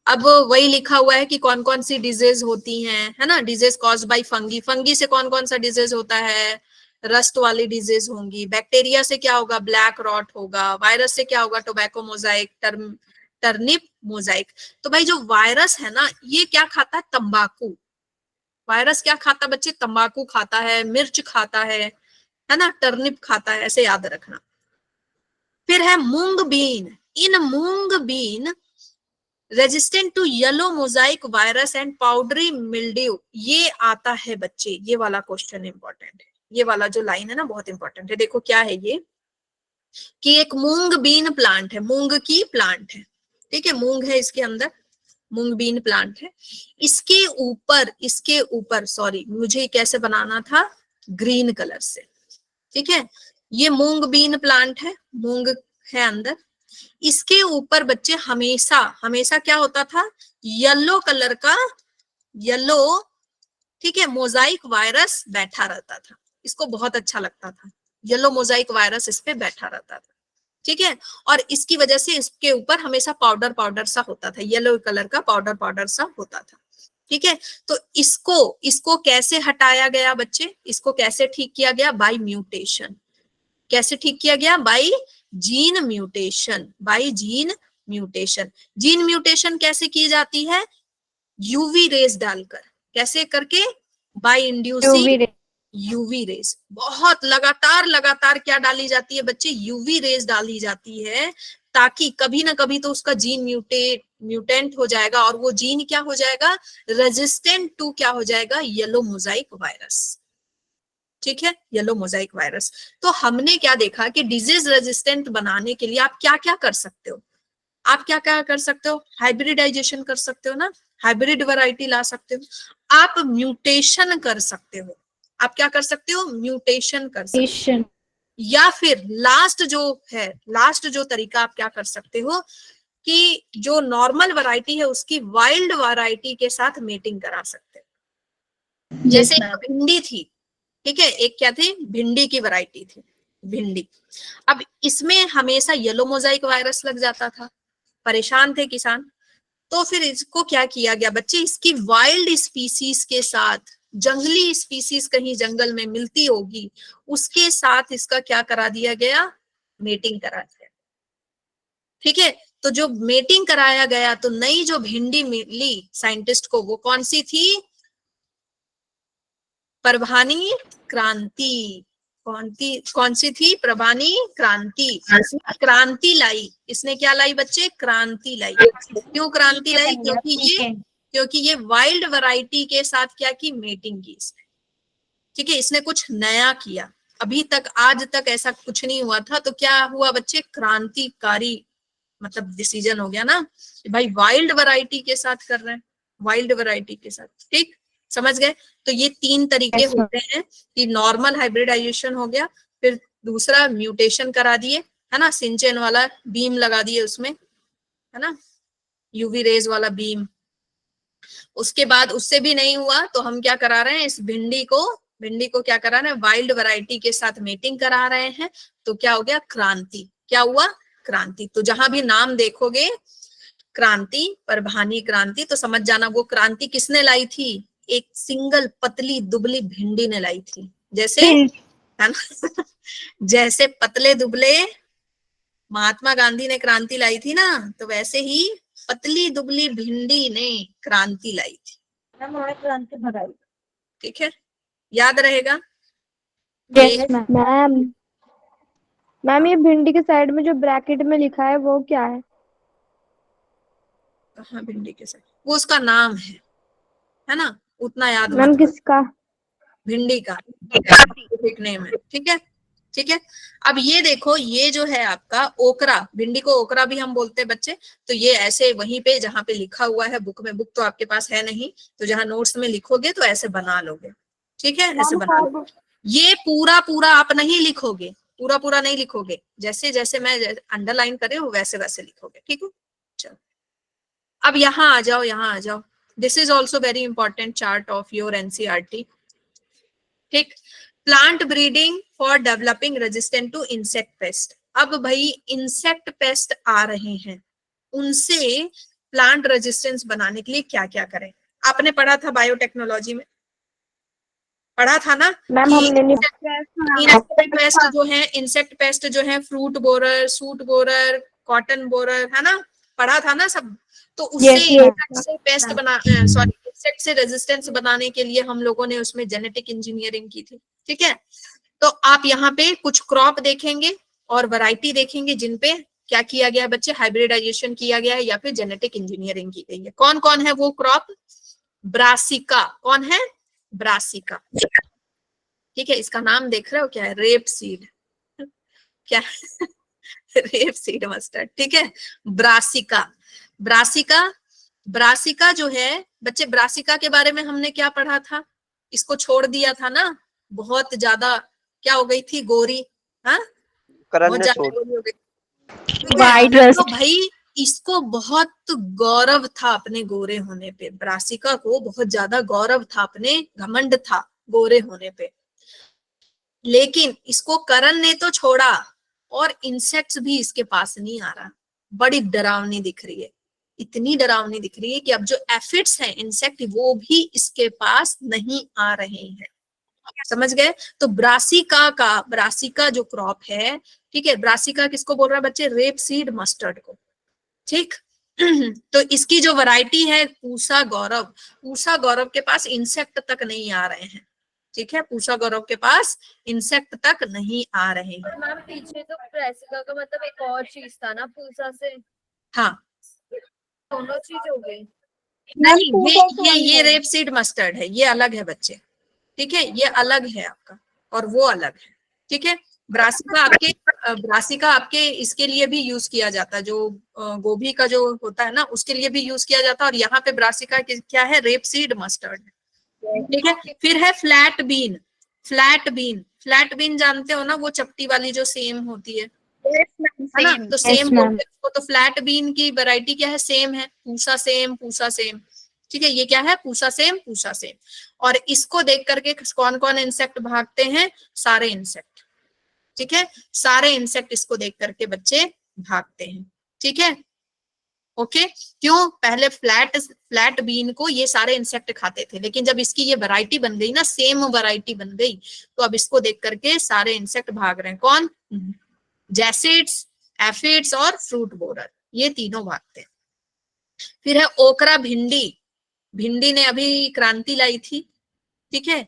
अब वही लिखा हुआ है कि कौन कौन सी डिजीज होती हैं, है ना। Disease caused by fungi, fungi से कौन कौन सा डिजीज होता है, रस्ट वाली डिजीज होंगी। बैक्टीरिया से क्या होगा, ब्लैक रॉट होगा। वायरस से क्या होगा, टोबैको मोजाइक, टर्निप मोजाइक। तो भाई जो वायरस है ना, ये क्या खाता है, तंबाकू। वायरस क्या खाता है बच्चे, तंबाकू खाता है, मिर्च खाता है ना, टर्निप खाता है, ऐसे याद रखना। फिर है moong bean. In moong bean resistant to yellow mosaic virus and powdery mildew. ये आता है बच्चे, ये वाला क्वेश्चन इंपॉर्टेंट है। ये वाला जो लाइन है ना बहुत इंपॉर्टेंट है। देखो क्या है ये, कि एक मूंग बीन प्लांट है, मूंग की प्लांट है। ठीक है, मूंग है इसके अंदर, मूंग बीन प्लांट है। इसके ऊपर सॉरी, मुझे कैसे बनाना था, ग्रीन कलर से। ठीक है, ये मूंग बीन प्लांट है, मूंग है अंदर। इसके ऊपर बच्चे हमेशा क्या होता था, येलो कलर का, येलो, ठीक है, मोजाइक वायरस बैठा रहता था। इसको बहुत अच्छा लगता था, येलो मोजाइक वायरस इस पे बैठा रहता था। ठीक है, और इसकी वजह से इसके ऊपर हमेशा पाउडर सा होता था, येलो कलर का पाउडर सा होता था। ठीक है, तो इसको कैसे हटाया गया बच्चे, इसको कैसे ठीक किया गया, बाय म्यूटेशन। कैसे ठीक किया गया, by gene mutation, by gene mutation. Gene mutation कैसे की जाती है, यूवी रेज डालकर। कैसे करके, बाय इंड्यूसिंग यूवी रेज। बहुत लगातार क्या डाली जाती है बच्चे, यूवी रेज डाली जाती है, ताकि कभी ना कभी तो उसका जीन म्यूटेंट हो जाएगा और वो जीन क्या हो जाएगा, रेजिस्टेंट टू क्या हो जाएगा, येलो मोजाइक वायरस। ठीक है, येलो मोजाइक वायरस। तो हमने क्या देखा कि डिजीज रेजिस्टेंट बनाने के लिए आप क्या क्या कर सकते हो, आप क्या क्या कर सकते हो, हाइब्रिडाइजेशन कर सकते हो ना, हाइब्रिड वैरायटी ला सकते हो, आप म्यूटेशन कर सकते हो, आप क्या कर सकते हो, म्यूटेशन कर सकते हो, या फिर लास्ट जो है, लास्ट जो तरीका आप क्या कर सकते हो कि जो नॉर्मल वैरायटी है उसकी वाइल्ड वैरायटी के साथ मेटिंग करा सकते हो। जैसे एक भिंडी थी, ठीक है, एक क्या थी, भिंडी की वैरायटी थी, भिंडी। अब इसमें हमेशा येलो मोजाइक वायरस लग जाता था, परेशान थे किसान। तो फिर इसको क्या किया गया बच्चे, इसकी वाइल्ड स्पीसीज के साथ, जंगली स्पीसीज कहीं जंगल में मिलती होगी उसके साथ इसका क्या करा दिया गया, मेटिंग करा दिया। ठीक है, तो जो मेटिंग कराया गया तो नई जो भिंडी मिली साइंटिस्ट को, वो कौन सी थी, परभानी क्रांति। कौन सी थी, प्रभानी क्रांति। क्रांति लाई, इसने क्या लाई बच्चे, क्रांति लाई। क्यों क्रांति लाई, क्योंकि ये वाइल्ड वैरायटी के साथ क्या की, मेटिंग की इसने। ठीक है, इसने कुछ नया किया, अभी तक आज तक ऐसा कुछ नहीं हुआ था। तो क्या हुआ बच्चे, क्रांतिकारी मतलब डिसीजन हो गया ना कि भाई वाइल्ड वैरायटी के साथ कर रहे हैं, वाइल्ड वैरायटी के साथ। ठीक, समझ गए। तो ये तीन तरीके होते हैं कि नॉर्मल हाइब्रिडाइजेशन हो गया, फिर दूसरा म्यूटेशन करा दिए, है ना, सिंचेन वाला बीम लगा दिए उसमें, है ना, यूवी रेज वाला बीम। उसके बाद उससे भी नहीं हुआ तो हम क्या करा रहे हैं, इस भिंडी को क्या करा रहे हैं, वाइल्ड वैरायटी के साथ मेटिंग करा रहे हैं। तो क्या हो गया, क्रांति। क्या हुआ, क्रांति। तो जहां भी नाम देखोगे क्रांति, परभानी क्रांति, तो समझ जाना वो क्रांति किसने लाई थी, एक सिंगल पतली दुबली भिंडी ने लाई थी। जैसे, है ना, जैसे पतले दुबले महात्मा गांधी ने क्रांति लाई थी ना, तो वैसे ही पतली दुबली भिंडी ने क्रांति लाई थी। क्रांति भगाई। ठीक है, याद रहेगा। मैम मैम ये भिंडी के साइड में जो ब्रैकेट में लिखा है वो क्या है? हाँ, भिंडी के साथ वो उसका नाम है ना, उतना याद मैम मत करो। किसका? भिंडी का एक नेम है। ठीक है, ठीक है। अब ये देखो, ये जो है आपका ओकरा, भिंडी को ओकरा भी हम बोलते हैं बच्चे। तो ये ऐसे वहीं पे जहाँ पे लिखा हुआ है बुक में, बुक तो आपके पास है नहीं, तो जहाँ नोट्स में लिखोगे तो ऐसे बना लोगे। ठीक है, ऐसे बना लो। ये पूरा पूरा आप नहीं लिखोगे, पूरा पूरा नहीं लिखोगे, जैसे जैसे मैं अंडरलाइन करे हूँ वैसे वैसे लिखोगे। ठीक है, चलो अब यहाँ आ जाओ, यहाँ आ जाओ। This is also very important chart of your NCERT. ठीक, plant breeding for developing resistant to insect pest. अब भाई इंसेक्ट पेस्ट आ रहे हैं, उनसे प्लांट रेजिस्टेंस बनाने के लिए क्या क्या करें। आपने पढ़ा था बायोटेक्नोलॉजी में, पढ़ा था ना मैम हमने नहीं। इंसेक्ट पेस्ट जो है fruit borer, suit borer, cotton borer, है ना, पढ़ा था ना सब। तो उससे पेस्ट इंसेक्ट से रेजिस्टेंस बनाने के लिए हम लोगों ने उसमें जेनेटिक इंजीनियरिंग की थी। ठीक है, तो आप यहाँ पे कुछ क्रॉप देखेंगे और वैरायटी देखेंगे जिनपे क्या किया गया है बच्चे, हाइब्रिडाइजेशन किया गया है या फिर जेनेटिक इंजीनियरिंग की गई है। कौन कौन है वो क्रॉप, ब्रासिका। कौन है, ब्रासिका। ठीक है, इसका नाम देख रहे हो क्या है, रेप सीड। क्या रेप सीड मस्टर्ड। ठीक है, ब्रासिका। ब्रासिका, ब्रासिका जो है बच्चे, ब्रासिका के बारे में हमने क्या पढ़ा था, इसको छोड़ दिया था ना, बहुत ज्यादा क्या हो गई थी, गोरी। हाँ, बहुत ज्यादा गोरी हो गई। तो भाई इसको बहुत गौरव था अपने गोरे होने पे, ब्रासिका को बहुत ज्यादा गौरव था, अपने घमंड था गोरे होने पे। लेकिन इसको करण ने तो छोड़ा और इंसेक्ट्स भी इसके पास नहीं आ रहा। बड़ी डरावनी दिख रही है, इतनी डरावनी दिख रही है कि अब जो एफिड्स हैं, इंसेक्ट, वो भी इसके पास नहीं आ रहे हैं। समझ गए। तो ब्रासिका जो क्रॉप है, ठीक है, ब्रासिका किसको बोल रहा है बच्चे, रेप सीड मस्टर्ड को। ठीक तो इसकी जो वैरायटी है पूसा गौरव, पूसा गौरव के पास इंसेक्ट तक नहीं आ रहे हैं। ठीक है, पूषा गौरव के पास इंसेक्ट तक नहीं आ रहे हैं। मैम पीछे तो ब्रासिका का मतलब एक और चीज था ना पूसा से, हाँ दोनों चीज हो गई। नहीं, ये रेप सीड मस्टर्ड है, ये अलग है बच्चे, ठीक है, ये अलग है आपका और वो अलग है, ठीक है। ब्रासिका आपके इसके लिए भी यूज किया जाता है, जो गोभी का जो होता है ना उसके लिए भी यूज किया जाता है, और यहाँ पे ब्रासिका क्या है, रेप सीड मस्टर्ड है, ठीक है। फिर है फ्लैट बीन। फ्लैट बीन जानते हो ना, वो चपटी वाली जो सेम होती है ना, तो सेम बोलते हैं उसको। तो फ्लैट बीन की वैरायटी क्या है, सेम है, पूसा सेम, ठीक है, ये क्या है, पूसा सेम। और इसको देख करके कौन कौन इंसेक्ट भागते हैं, सारे इंसेक्ट, ठीक है, सारे इंसेक्ट इसको देख करके बच्चे भागते हैं, ठीक है, ओके। क्यों, पहले फ्लैट बीन को ये सारे इंसेक्ट खाते थे, लेकिन जब इसकी ये वैरायटी बन गई ना, सेम वैरायटी बन गई, तो अब इसको देख करके सारे इंसेक्ट भाग रहे हैं। कौन, जैसिड्स, एफिड्स और फ्रूट बोरर, ये तीनों भागते हैं। फिर है ओकरा भिंडी ने अभी क्रांति लाई थी, ठीक है,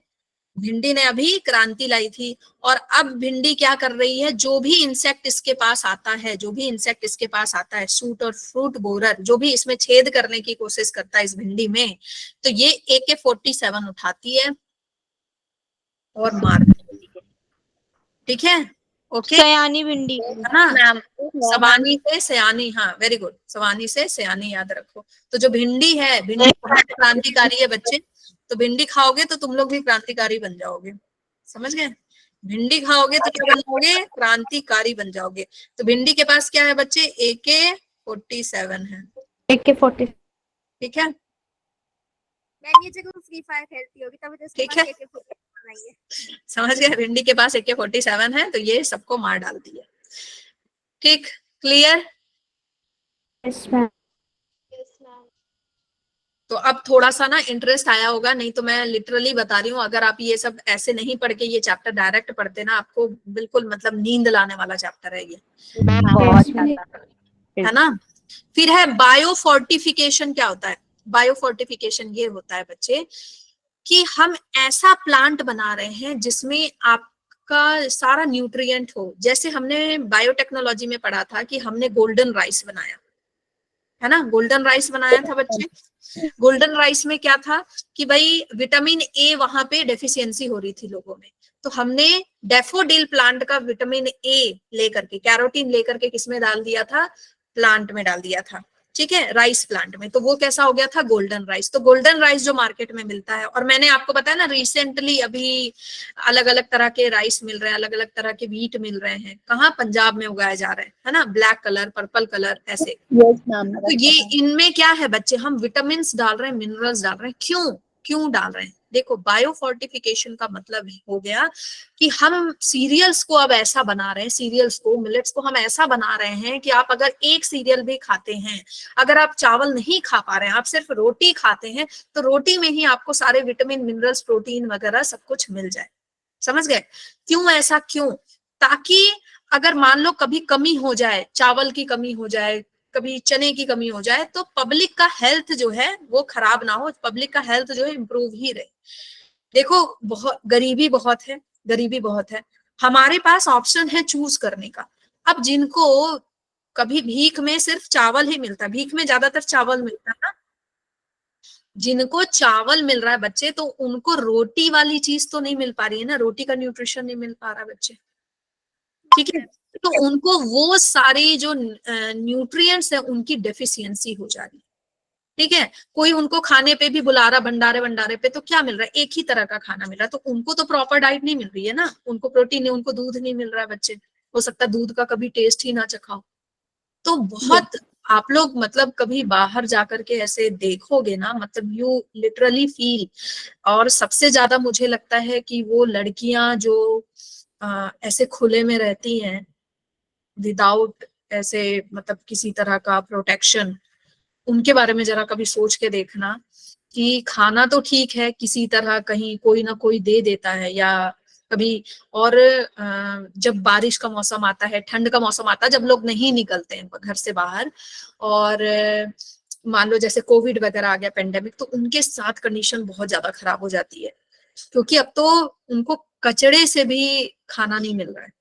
भिंडी ने अभी क्रांति लाई थी, और अब भिंडी क्या कर रही है, जो भी इंसेक्ट इसके पास आता है, सूट और फ्रूट बोरर, जो भी इसमें छेद करने की कोशिश करता है इस भिंडी में, तो ये AK-47 उठाती है और मारती है, ठीक है, ओके। सयानी भिंडी है ना, सवानी से सयानी, हाँ वेरी गुड, सवानी से सयानी याद रखो। तो जो भिंडी है, भिंडी बहुत क्रांतिकारी है बच्चे, तो भिंडी खाओगे तो तुम लोग भी क्रांतिकारी बन जाओगे, समझ गए, भिंडी खाओगे तो क्या बनोगे, क्रांतिकारी बन जाओगे। तो भिंडी के पास क्या है बच्चे, AK-47 है, AK-40, ठीक है, मैम ये जगह फ्री फायर खेलती होगी तभी तो इसके ठीक है, पास AK-47 नहीं है। समझ गए, भिंडी के पास AK-47 है, तो ये सबको मार डालती है, ठीक, क्लियर। Yes ma'am. तो अब थोड़ा सा ना इंटरेस्ट आया होगा, नहीं तो मैं लिटरली बता रही हूँ, अगर आप ये सब ऐसे नहीं पढ़ के ये चैप्टर डायरेक्ट पढ़ते ना, आपको बिल्कुल मतलब नींद लाने वाला चैप्टर है ये, बहुत ज्यादा। है ना। फिर है बायोफोर्टिफिकेशन। क्या होता है बायोफोर्टिफिकेशन? ये होता है बच्चे कि हम ऐसा प्लांट बना रहे हैं जिसमें आपका सारा न्यूट्रिएंट हो। जैसे हमने बायोटेक्नोलॉजी में पढ़ा था कि हमने गोल्डन राइस बनाया, है ना, गोल्डन राइस बनाया था बच्चे। गोल्डन राइस में क्या था कि भाई विटामिन ए वहां पे डेफिशिएंसी हो रही थी लोगों में, तो हमने डैफोडिल प्लांट का विटामिन ए लेकर के, कैरोटीन लेकर के किसमें डाल दिया था, प्लांट में डाल दिया था, ठीक है, राइस प्लांट में। तो वो कैसा हो गया था, गोल्डन राइस। तो गोल्डन राइस जो मार्केट में मिलता है, और मैंने आपको बताया ना रिसेंटली अभी अलग अलग तरह के राइस मिल रहे हैं, अलग अलग तरह के व्हीट मिल रहे हैं, कहाँ, पंजाब में उगाए जा रहे हैं, है ना, ब्लैक कलर, पर्पल कलर ऐसे। तो ये इनमें क्या है बच्चे, हम विटामिन डाल रहे हैं, मिनरल्स डाल रहे हैं। क्यों डाल रहे हैं? देखो, बायोफोर्टिफिकेशन का मतलब हो गया कि हम सीरियल्स को अब ऐसा बना रहे हैं, सीरियल्स को, मिलेट्स को हम ऐसा बना रहे हैं कि आप अगर एक सीरियल भी खाते हैं, अगर आप चावल नहीं खा पा रहे हैं, आप सिर्फ रोटी खाते हैं, तो रोटी में ही आपको सारे विटामिन, मिनरल्स, प्रोटीन वगैरह सब कुछ मिल जाए। समझ गए? क्यों ऐसा? क्यों? ताकि अगर मान लो कभी कमी हो जाए, चावल की कमी हो जाए, कभी चने की कमी हो जाए, तो पब्लिक का हेल्थ जो है वो खराब ना हो, पब्लिक का हेल्थ जो है इंप्रूव ही रहे। देखो, गरीबी बहुत है, हमारे पास ऑप्शन है चूज करने का। अब जिनको कभी भीख में सिर्फ चावल ही मिलता है, भीख में ज्यादातर चावल मिलता है ना, जिनको चावल मिल रहा है बच्चे, तो उनको रोटी वाली चीज तो नहीं मिल पा रही है ना, रोटी का न्यूट्रिशन नहीं मिल पा रहा बच्चे, ठीक है, तो उनको वो सारी जो न्यूट्रिएंट्स है उनकी डेफिशिएंसी हो जा रही है, ठीक है। कोई उनको खाने पे भी बुला रहा, भंडारे पे, तो क्या मिल रहा है, एक ही तरह का खाना मिल रहा है, तो उनको तो प्रॉपर डाइट नहीं मिल रही है ना, उनको प्रोटीन नहीं, उनको दूध नहीं मिल रहा है बच्चे, हो सकता है दूध का कभी टेस्ट ही ना चखाओ। तो बहुत आप लोग मतलब कभी बाहर जाकर के ऐसे देखोगे ना, मतलब यू लिटरली फील। और सबसे ज्यादा मुझे लगता है कि वो लड़कियां जो ऐसे खुले में रहती हैं विदाउट ऐसे मतलब किसी तरह का प्रोटेक्शन, उनके बारे में जरा कभी सोच के देखना कि खाना तो ठीक है, किसी तरह कहीं कोई ना कोई दे देता है, या कभी, और जब बारिश का मौसम आता है, ठंड का मौसम आता है, जब लोग नहीं निकलते हैं घर से बाहर, और मान लो जैसे कोविड वगैरह आ गया, पेंडेमिक, तो उनके साथ कंडीशन बहुत ज्यादा खराब हो जाती है। क्योंकि अब तो उनको कचड़े से भी खाना नहीं मिल रहा है,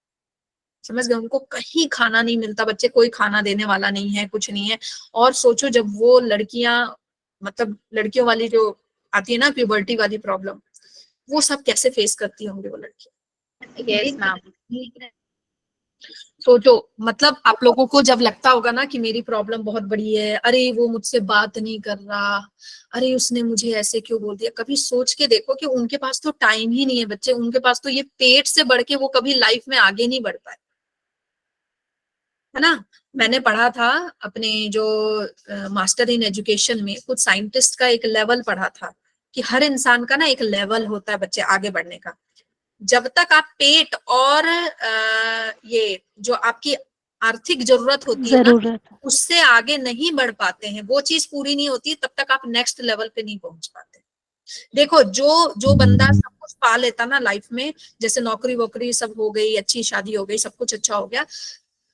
समझ गए, उनको कहीं खाना नहीं मिलता, बच्चे कोई खाना देने वाला नहीं है, कुछ नहीं है। और सोचो जब वो लड़कियां, मतलब लड़कियों वाली जो आती है ना प्यूबर्टी वाली प्रॉब्लम, वो सब कैसे फेस करती होंगी वो लड़कियां। Yes ma'am. सोचो, मतलब आप लोगों को जब लगता होगा ना कि मेरी प्रॉब्लम बहुत बड़ी है, अरे वो मुझसे बात नहीं कर रहा, अरे उसने मुझे ऐसे क्यों बोल दिया, कभी सोच के देखो कि उनके पास तो टाइम ही नहीं है बच्चे, उनके पास तो ये पेट से बढ़ के वो कभी लाइफ में आगे नहीं बढ़ पाए, है ना। मैंने पढ़ा था अपने जो मास्टर इन एजुकेशन में, कुछ साइंटिस्ट का एक लेवल पढ़ा था कि हर इंसान का ना एक लेवल होता है बच्चे आगे बढ़ने का। जब तक आप पेट और ये जो आपकी आर्थिक जरूरत होती है ना, जरूरत। उससे आगे नहीं बढ़ पाते हैं, वो चीज पूरी नहीं होती, तब तक आप नेक्स्ट लेवल पे नहीं पहुंच पाते। देखो जो बंदा सब कुछ पा लेता ना लाइफ में, जैसे नौकरी वोकरी सब हो गई, अच्छी शादी हो गई, सब कुछ अच्छा हो गया,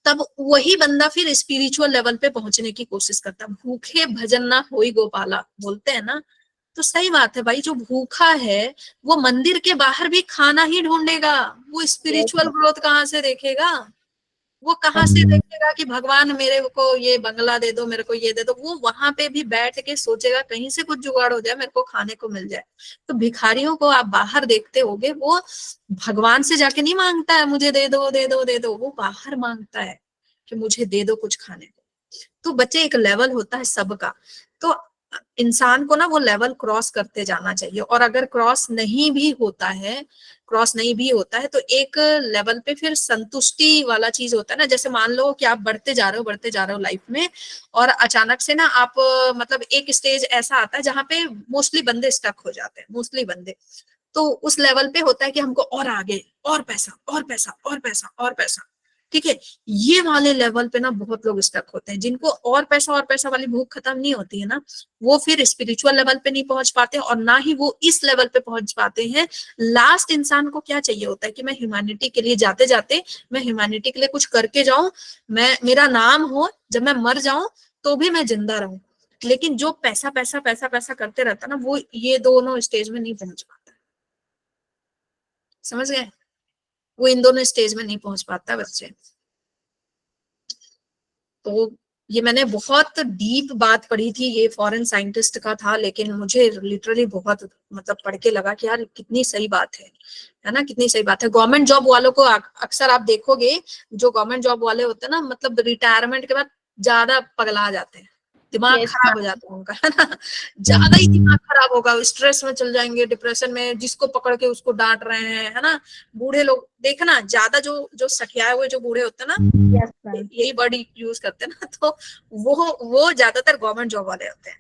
तब वही बंदा फिर स्पिरिचुअल लेवल पे पहुंचने की कोशिश करता। भूखे भजन ना होई गोपाला बोलते हैं ना, तो सही बात है भाई, जो भूखा है वो मंदिर के बाहर भी खाना ही ढूंढेगा, वो स्पिरिचुअल ग्रोथ कहाँ से देखेगा, वो कहाँ से देखेगा कि भगवान मेरे को ये बंगला दे दो, मेरे को ये दे दो। वो वहां पे भी बैठ के सोचेगा कहीं से कुछ जुगाड़ हो जाए, मेरे को खाने को मिल जाए। तो भिखारियों को आप बाहर देखते होगे, वो भगवान से जाके नहीं मांगता है मुझे दे दो दे दो दे दो, वो बाहर मांगता है कि मुझे दे दो कुछ खाने को। तो बच्चे एक लेवल होता है सबका, तो इंसान को ना वो लेवल क्रॉस करते जाना चाहिए। और अगर क्रॉस नहीं भी होता है, तो एक लेवल पे फिर संतुष्टि वाला चीज होता है ना। जैसे मान लो कि आप बढ़ते जा रहे हो लाइफ में, और अचानक से ना आप मतलब एक स्टेज ऐसा आता है जहाँ पे मोस्टली बंदे स्टक हो जाते हैं, मोस्टली बंदे। तो उस लेवल पे होता है कि हमको और आगे, और पैसा और पैसा और पैसा और पैसा, ठीक है। ये वाले लेवल पे ना बहुत लोग स्टक होते हैं, जिनको और पैसा वाली भूख खत्म नहीं होती है ना, वो फिर स्पिरिचुअल लेवल पे नहीं पहुंच पाते, और ना ही वो इस लेवल पे पहुंच पाते हैं। लास्ट इंसान को क्या चाहिए होता है कि मैं ह्यूमैनिटी के लिए जाते जाते, मैं ह्यूमैनिटी के लिए कुछ करके जाऊं, मैं, मेरा नाम हो, जब मैं मर जाऊं तो भी मैं जिंदा रहूं। लेकिन जो पैसा पैसा पैसा पैसा करते रहता ना, वो ये दोनों स्टेज में नहीं पहुंच पाता, समझ गए, वो इन दोनों स्टेज में नहीं पहुंच पाता बच्चे। तो ये मैंने बहुत डीप बात पढ़ी थी, ये फॉरेन साइंटिस्ट का था, लेकिन मुझे लिटरली बहुत मतलब पढ़ के लगा कि यार कितनी सही बात है ना, कितनी सही बात है। गवर्नमेंट जॉब वालों को अक्सर आप देखोगे, जो गवर्नमेंट जॉब वाले होते हैं ना, मतलब रिटायरमेंट के बाद ज्यादा पगला जाते हैं, दिमाग Yes, खराब हो जाता है उनका, है ना, ज्यादा ही दिमाग खराब होगा, स्ट्रेस में चल जाएंगे, डिप्रेशन में, जिसको पकड़ के उसको डांट रहे हैं, है ना। बूढ़े लोग देखना, ज्यादा जो सठियाए हुए जो बूढ़े होते हैं ना, yes, ma'am. यही वर्ड यूज करते हैं ना, तो वो ज्यादातर गवर्नमेंट जॉब वाले होते हैं,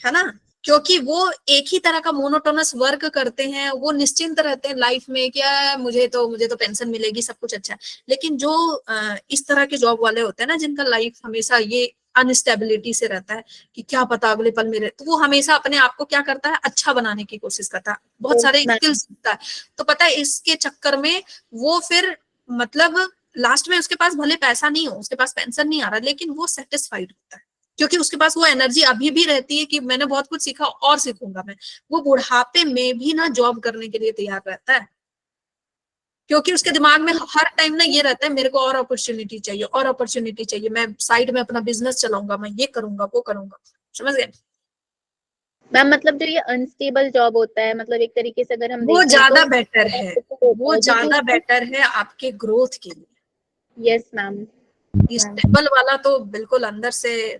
है ना। क्योंकि वो एक ही तरह का मोनोटोनस वर्क करते हैं, वो निश्चिंत रहते हैं लाइफ में, क्या मुझे तो पेंशन मिलेगी, सब कुछ अच्छा है। लेकिन जो इस तरह के जॉब वाले होते हैं ना, जिनका लाइफ हमेशा ये अनस्टेबिलिटी से रहता है कि क्या पता अगले पल मेरे, तो वो हमेशा अपने आप को क्या करता है, अच्छा बनाने की कोशिश करता है, बहुत सारे स्किल्स सीखता है। तो पता है इसके चक्कर में वो फिर मतलब लास्ट में उसके पास भले पैसा नहीं हो, उसके पास पेंशन नहीं आ रहा, लेकिन वो सेटिस्फाइड होता है, क्योंकि उसके पास वो एनर्जी अभी भी रहती है कि मैंने बहुत कुछ सीखा और सीखूंगा मैं। वो बुढ़ापे में भी ना जॉब करने के लिए तैयार रहता है, क्योंकि उसके दिमाग में हर टाइम ना ये रहता है मेरे को और अपॉर्चुनिटी चाहिए, और अपॉर्चुनिटी चाहिए, मैं साइड में अपना बिजनेस चलाऊंगा, मैं ये करूंगा वो करूंगा, समझ गए। मैम मतलब जो ये अनस्टेबल जॉब होता है, मतलब एक तरीके से अगर हम वो देखें ज्यादा तो बेटर है, वो ज्यादा बेटर है आपके ग्रोथ के लिए। Yes ma'am. स्टेबल वाला तो बिल्कुल अंदर से,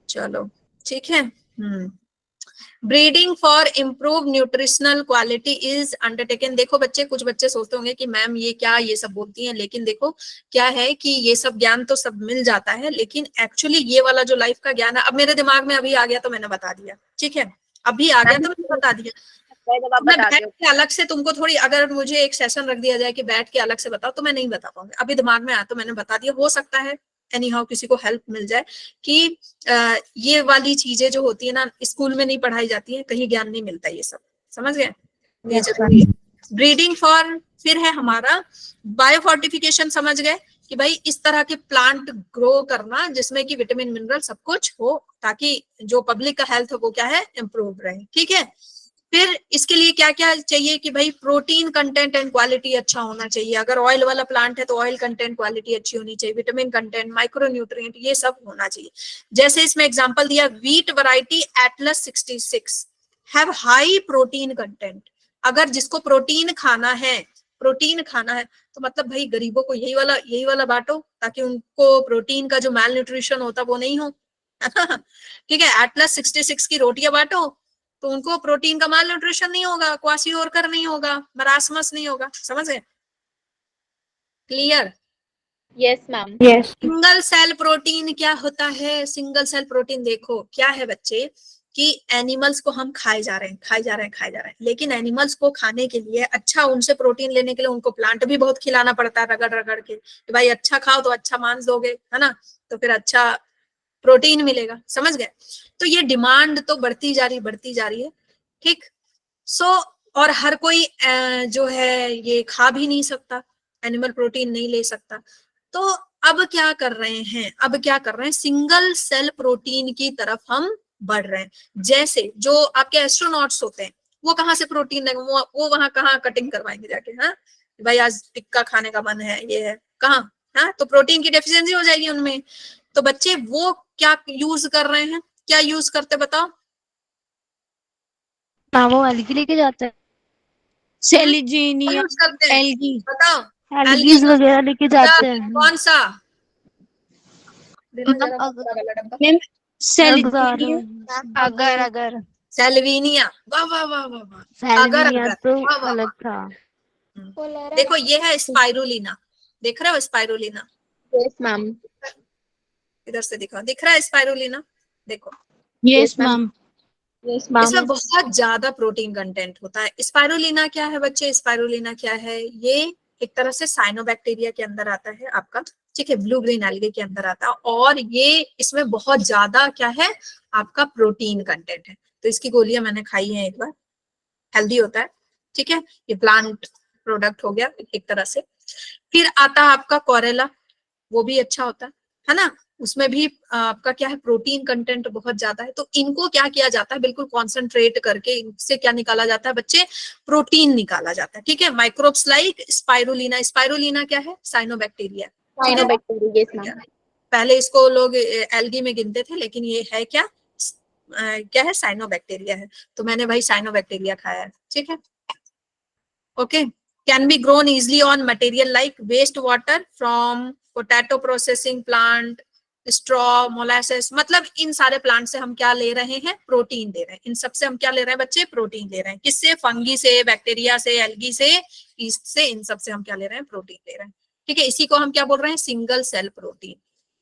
चलो ठीक है। Breeding for improve nutritional quality is undertaken. देखो बच्चे, कुछ बच्चे सोचते होंगे कि मैम ये क्या, ये सब बोलती हैं, लेकिन देखो क्या है कि ये सब ज्ञान तो सब मिल जाता है, लेकिन एक्चुअली ये वाला जो लाइफ का ज्ञान है, अब मेरे दिमाग में अभी आ गया तो मैंने बता दिया, ठीक है, अभी आ गया तो मैंने बता दिया। जब आप मैं बताते बैठ हो के अलग से तुमको थोड़ी, अगर मुझे एक सेशन रख दिया जाए कि बैठ के अलग से बताओ, तो मैं नहीं बता पाऊंगी, अभी दिमाग में आया तो मैंने बता दिया। हो सकता है एनी हाउ किसी को हेल्प मिल जाए कि ये वाली चीजें जो होती है ना, स्कूल में नहीं पढ़ाई जाती है, कहीं ज्ञान नहीं मिलता ये सब, समझ गए, ये जरूरी है। ब्रीडिंग फॉर, फिर है हमारा बायोफोर्टिफिकेशन, समझ गए कि भाई इस तरह के प्लांट ग्रो करना जिसमें कि विटामिन मिनरल सब कुछ हो, ताकि जो पब्लिक का हेल्थ है वो क्या है, इम्प्रूव रहे, ठीक है। फिर इसके लिए क्या क्या चाहिए कि भाई प्रोटीन कंटेंट एंड क्वालिटी अच्छा होना चाहिए। अगर ऑयल वाला प्लांट है तो ऑयल कंटेंट क्वालिटी अच्छी होनी चाहिए, विटामिन कंटेंट, माइक्रोन्यूट्रिएंट, ये सब होना चाहिए। जैसे इसमें एग्जांपल दिया, wheat variety Atlas 66 have high protein content. अगर जिसको प्रोटीन खाना है तो मतलब भाई गरीबों को यही वाला बांटो, ताकि उनको प्रोटीन का जो मैल न्यूट्रिशन होता वो नहीं हो। ठीक है, एटलस 66 की रोटियां बांटो तो उनको प्रोटीन का माल न्यूट्रिशन नहीं होगा, क्वासियोरकर नहीं होगा, मरासमस नहीं होगा। समझ गए? Clear? Yes ma'am. Yes. Single cell protein क्या होता है? सिंगल सेल प्रोटीन देखो क्या है बच्चे, कि एनिमल्स को हम खाए जा रहे हैं, लेकिन एनिमल्स को खाने के लिए, अच्छा उनसे प्रोटीन लेने के लिए उनको प्लांट भी बहुत खिलाना पड़ता है, रगड़ रगड़ के। तो भाई अच्छा खाओ तो अच्छा मांस दोगे, है ना, तो फिर अच्छा प्रोटीन मिलेगा। समझ गए? तो ये डिमांड तो बढ़ती जा रही है। ठीक। सो और हर कोई जो है ये खा भी नहीं सकता, एनिमल प्रोटीन नहीं ले सकता। तो अब क्या कर रहे हैं, सिंगल सेल प्रोटीन की तरफ हम बढ़ रहे हैं। जैसे जो आपके एस्ट्रोनॉट्स होते हैं, वो कहाँ से प्रोटीन लेंगे, वो वहां कहाँ कटिंग करवाएंगे जाके, हाँ भाई आज टिक्का खाने का मन है, ये है कहाँ, हाँ तो प्रोटीन की डेफिशिएंसी हो जाएगी उनमें। तो बच्चे वो क्या यूज कर रहे हैं, क्या यूज करते बताओ? हाँ, वो एलगी लेके जाते हैं, सेलिजीनिया, यूज करते हैं, एल्गी, बताओ। एलगीज वगैरह लेके जाते हैं। कौन सा? देना जरा अगर- वाला डब्बा। मैम सेलिजीनिया, अगर सेल्विनिया, वाह वाह वाह वाह वाह। सेल्विनिया अगर, तो वाह, वाह, अलग था। देखो ये है स्पाइरुलिना, देख रहे हो स्पाइरुलिना? Yes ma'am. इधर से दिखा, दिख रहा है स्पाइरुलिना? देखो यस मैम, यस मैम। इसमें बहुत ज्यादा प्रोटीन कंटेंट होता है। स्पाइरुलिना क्या है बच्चे, स्पाइरुलिना क्या है? ये एक तरह से साइनोबैक्टीरिया के अंदर आता है आपका, ठीक है, ब्लू ग्रीन एल्गे के अंदर आता है, और ये इसमें बहुत ज्यादा क्या है आपका प्रोटीन कंटेंट है। तो इसकी गोलियां मैंने खाई है एक बार, हेल्दी होता है, ठीक है, ये प्लांट प्रोडक्ट हो गया एक तरह से। फिर आता है आपका कोरेला, वो भी अच्छा होता है ना, उसमें भी आपका क्या है प्रोटीन कंटेंट बहुत ज्यादा है। तो इनको क्या किया जाता है, बिल्कुल कॉन्सेंट्रेट करके इनसे क्या निकाला जाता है बच्चे, प्रोटीन निकाला जाता है। ठीक है, माइक्रोब्स लाइक स्पाइरुलिना, स्पाइरुलिना क्या है, साइनोबैक्टीरिया। Cyanobacteria, yes ma'am. पहले इसको लोग एल्गी में गिनते थे, लेकिन ये है क्या, क्या है, साइनोबैक्टीरिया है। तो मैंने भाई साइनोबैक्टीरिया खाया है, ठीक है, okay. Can be grown easily on material like waste water from potato processing plant, straw, molasses, मतलब इन सारे प्लांट से हम क्या ले रहे हैं, प्रोटीन ले रहे हैं। इन सब से हम क्या ले रहे हैं बच्चे, प्रोटीन ले रहे हैं। किससे, फंगी से, बैक्टीरिया से, एल्गी से, ईस्ट से, इन सब से हम क्या ले रहे हैं, प्रोटीन ले रहे हैं। ठीक है, इसी को हम क्या बोल रहे हैं, सिंगल सेल प्रोटीन।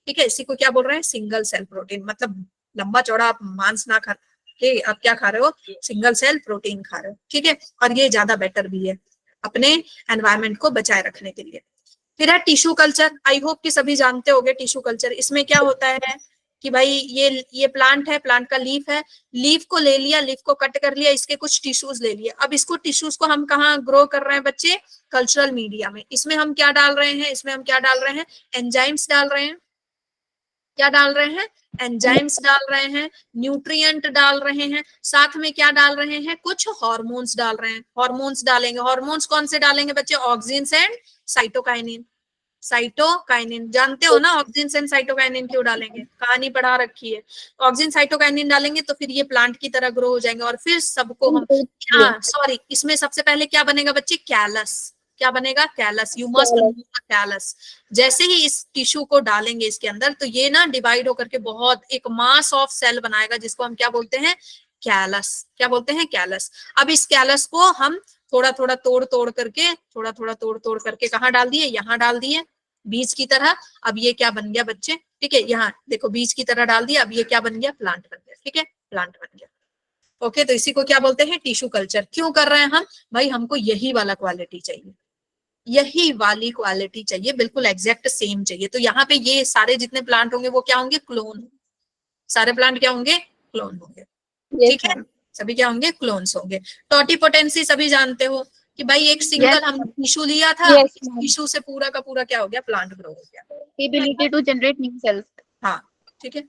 ठीक है, इसी को क्या बोल रहे हैं, सिंगल सेल प्रोटीन। मतलब लंबा चौड़ा आप मांस ना खा के आप क्या खा रहे हो, सिंगल सेल प्रोटीन खा रहे हो। ठीक है, और ये ज्यादा बेटर भी है अपने एनवायरमेंट को बचाए रखने के लिए। फिर है टिश्यू कल्चर, आई होप कि सभी जानते होंगे टिश्यू कल्चर। इसमें क्या होता है कि भाई ये प्लांट है, प्लांट का लीफ है, लीफ को ले लिया, लीफ को कट कर लिया, इसके कुछ टिश्यूज ले लिए। अब इसको टिश्यूज को हम कहाँ ग्रो कर रहे हैं बच्चे, कल्चरल मीडिया में। इसमें हम क्या डाल रहे हैं, इसमें हम क्या डाल रहे हैं, एंजाइम्स डाल रहे हैं। क्या डाल रहे हैं, एंजाइम्स डाल रहे हैं, न्यूट्रिएंट डाल रहे हैं, साथ में क्या डाल रहे हैं, कुछ हार्मोन्स डाल रहे हैं। हार्मोन्स डालेंगे, हार्मोन्स कौन से डालेंगे बच्चे, ऑक्सिन्स एंड साइटोकाइनिन। साइटोकाइनिन जानते हो ना, ऑक्सिन्स एंड साइटोकाइनिन क्यों डालेंगे, कहानी पढ़ा रखी है। ऑक्सिन साइटोकाइनिन डालेंगे तो फिर ये प्लांट की तरह ग्रो हो जाएंगे, और फिर सबको हम, सॉरी, इसमें सबसे पहले क्या बनेगा बच्चे, कैलस। क्या बनेगा, callus. You must know callus. जैसे ही इस टिश्यू को डालेंगे इसके अंदर, तो ये ना डिवाइड होकर के बहुत एक मास ऑफ सेल बनाएगा, जिसको हम क्या बोलते हैं, कैलस। क्या बोलते हैं, कैलस। अब इस कैलस को हम थोड़ा थोड़ा तोड़ तोड़ करके कहाँ डाल दिए, यहाँ डाल दिए बीज की तरह। अब ये क्या बन गया बच्चे, ठीक है, यहाँ देखो बीज की तरह डाल दिया, अब ये क्या बन गया, प्लांट बन गया। ठीक है, प्लांट बन गया। ओके, तो इसी को क्या बोलते हैं, टिश्यू कल्चर। क्यों कर रहे हैं हम, भाई हमको यही वाला क्वालिटी चाहिए, यही वाली क्वालिटी चाहिए, बिल्कुल एग्जैक्ट सेम चाहिए। तो यहाँ पे ये सारे जितने प्लांट होंगे वो क्या होंगे, क्लोन। सारे प्लांट क्या होंगे, क्लोन होंगे। ठीक है, सभी क्या होंगे, क्लोन्स होंगे। टोटिपोटेंसी सभी जानते हो कि भाई एक सिंगल हम टिश्यू लिया था, टिश्यू से पूरा का पूरा क्या हो गया, प्लांट ग्रो हो गया। Ability to generate new cells. हाँ, ठीक है।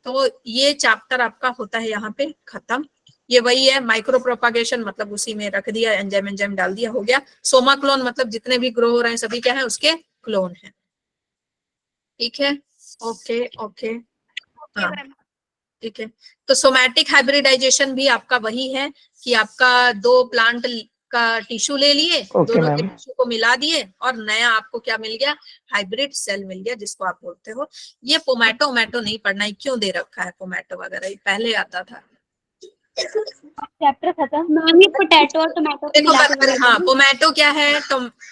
तो ये चैप्टर आपका होता है यहाँ पे खत्म। ये वही है, माइक्रो प्रोपागेशन मतलब उसी में रख दिया, एंजाइम एंजाइम डाल दिया, हो गया। सोमा क्लोन मतलब जितने भी ग्रो हो रहे हैं सभी क्या है, उसके क्लोन है। ठीक है, ओके ओके, हाँ ठीक है। तो सोमैटिक हाइब्रिडाइजेशन भी आपका वही है कि आपका दो प्लांट का टिश्यू ले लिए, दोनों के टिश्यू को मिला दिए और नया आपको क्या मिल गया, हाइब्रिड सेल मिल गया, जिसको आप बोलते हो। ये पोमैटो ओमैटो नहीं पढ़ना है, क्यों दे रखा है पोमैटो वगैरह, ये पहले आता था। चैप्टर खत्म मैम। ये पोटैटो और टमाटो को देखो मिला के बना हाँ, पोमैटो क्या है,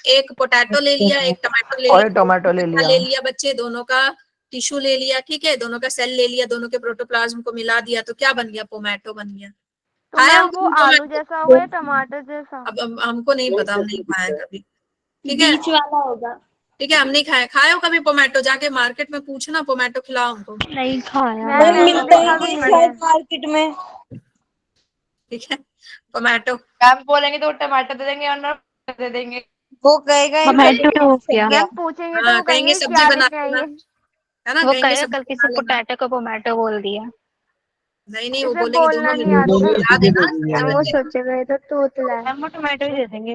एक पोटैटो ले लिया, एक टमाटो ले लिया, टमाटो ले लिया बच्चे, दोनों का टिश्यू ले लिया, ठीक है, दोनों का सेल ले लिया, दोनों के प्रोटोप्लाज्म को मिला दिया, तो क्या बन गया, पोमैटो बन गया। तो खाया मैम वो आलू जैसा हुआ है, टमाटर जैसा? अब हमको नहीं पता, हम नहीं खाया कभी, ठीक है, बीच वाला होगा। ठीक है, हम नहीं खाए। खाए हो कभी पोमैटो? जाके मार्केट में पूछना, पोमैटो खिलाओ हमको। नहीं खाया मैम मैंने मिलता देखा ही भी नहीं नहीं है। शायद मार्केट में। ठीक है, पोमैटो मैम बोलेंगे तो टमाटर दे देंगे और दे देंगे। वो कहेगा टमाटो हो गया। मैम पूछेंगे तो हाँ, वो कहेंगे कहेंगे सब्जी क्या बना लेके आई लेना, है? है ना, वो कहेंगे कहेगा सब्जी कल बना किसी लेना। पोटैटो को पोमैटो बोल दिया। नहीं वो इसे बोलेंगे बोलना दोनों नहीं आता। मिला देना। मैम वो सोचेगा ये तो तोतला है। मैम वो टोमेटो ही दे देंगे।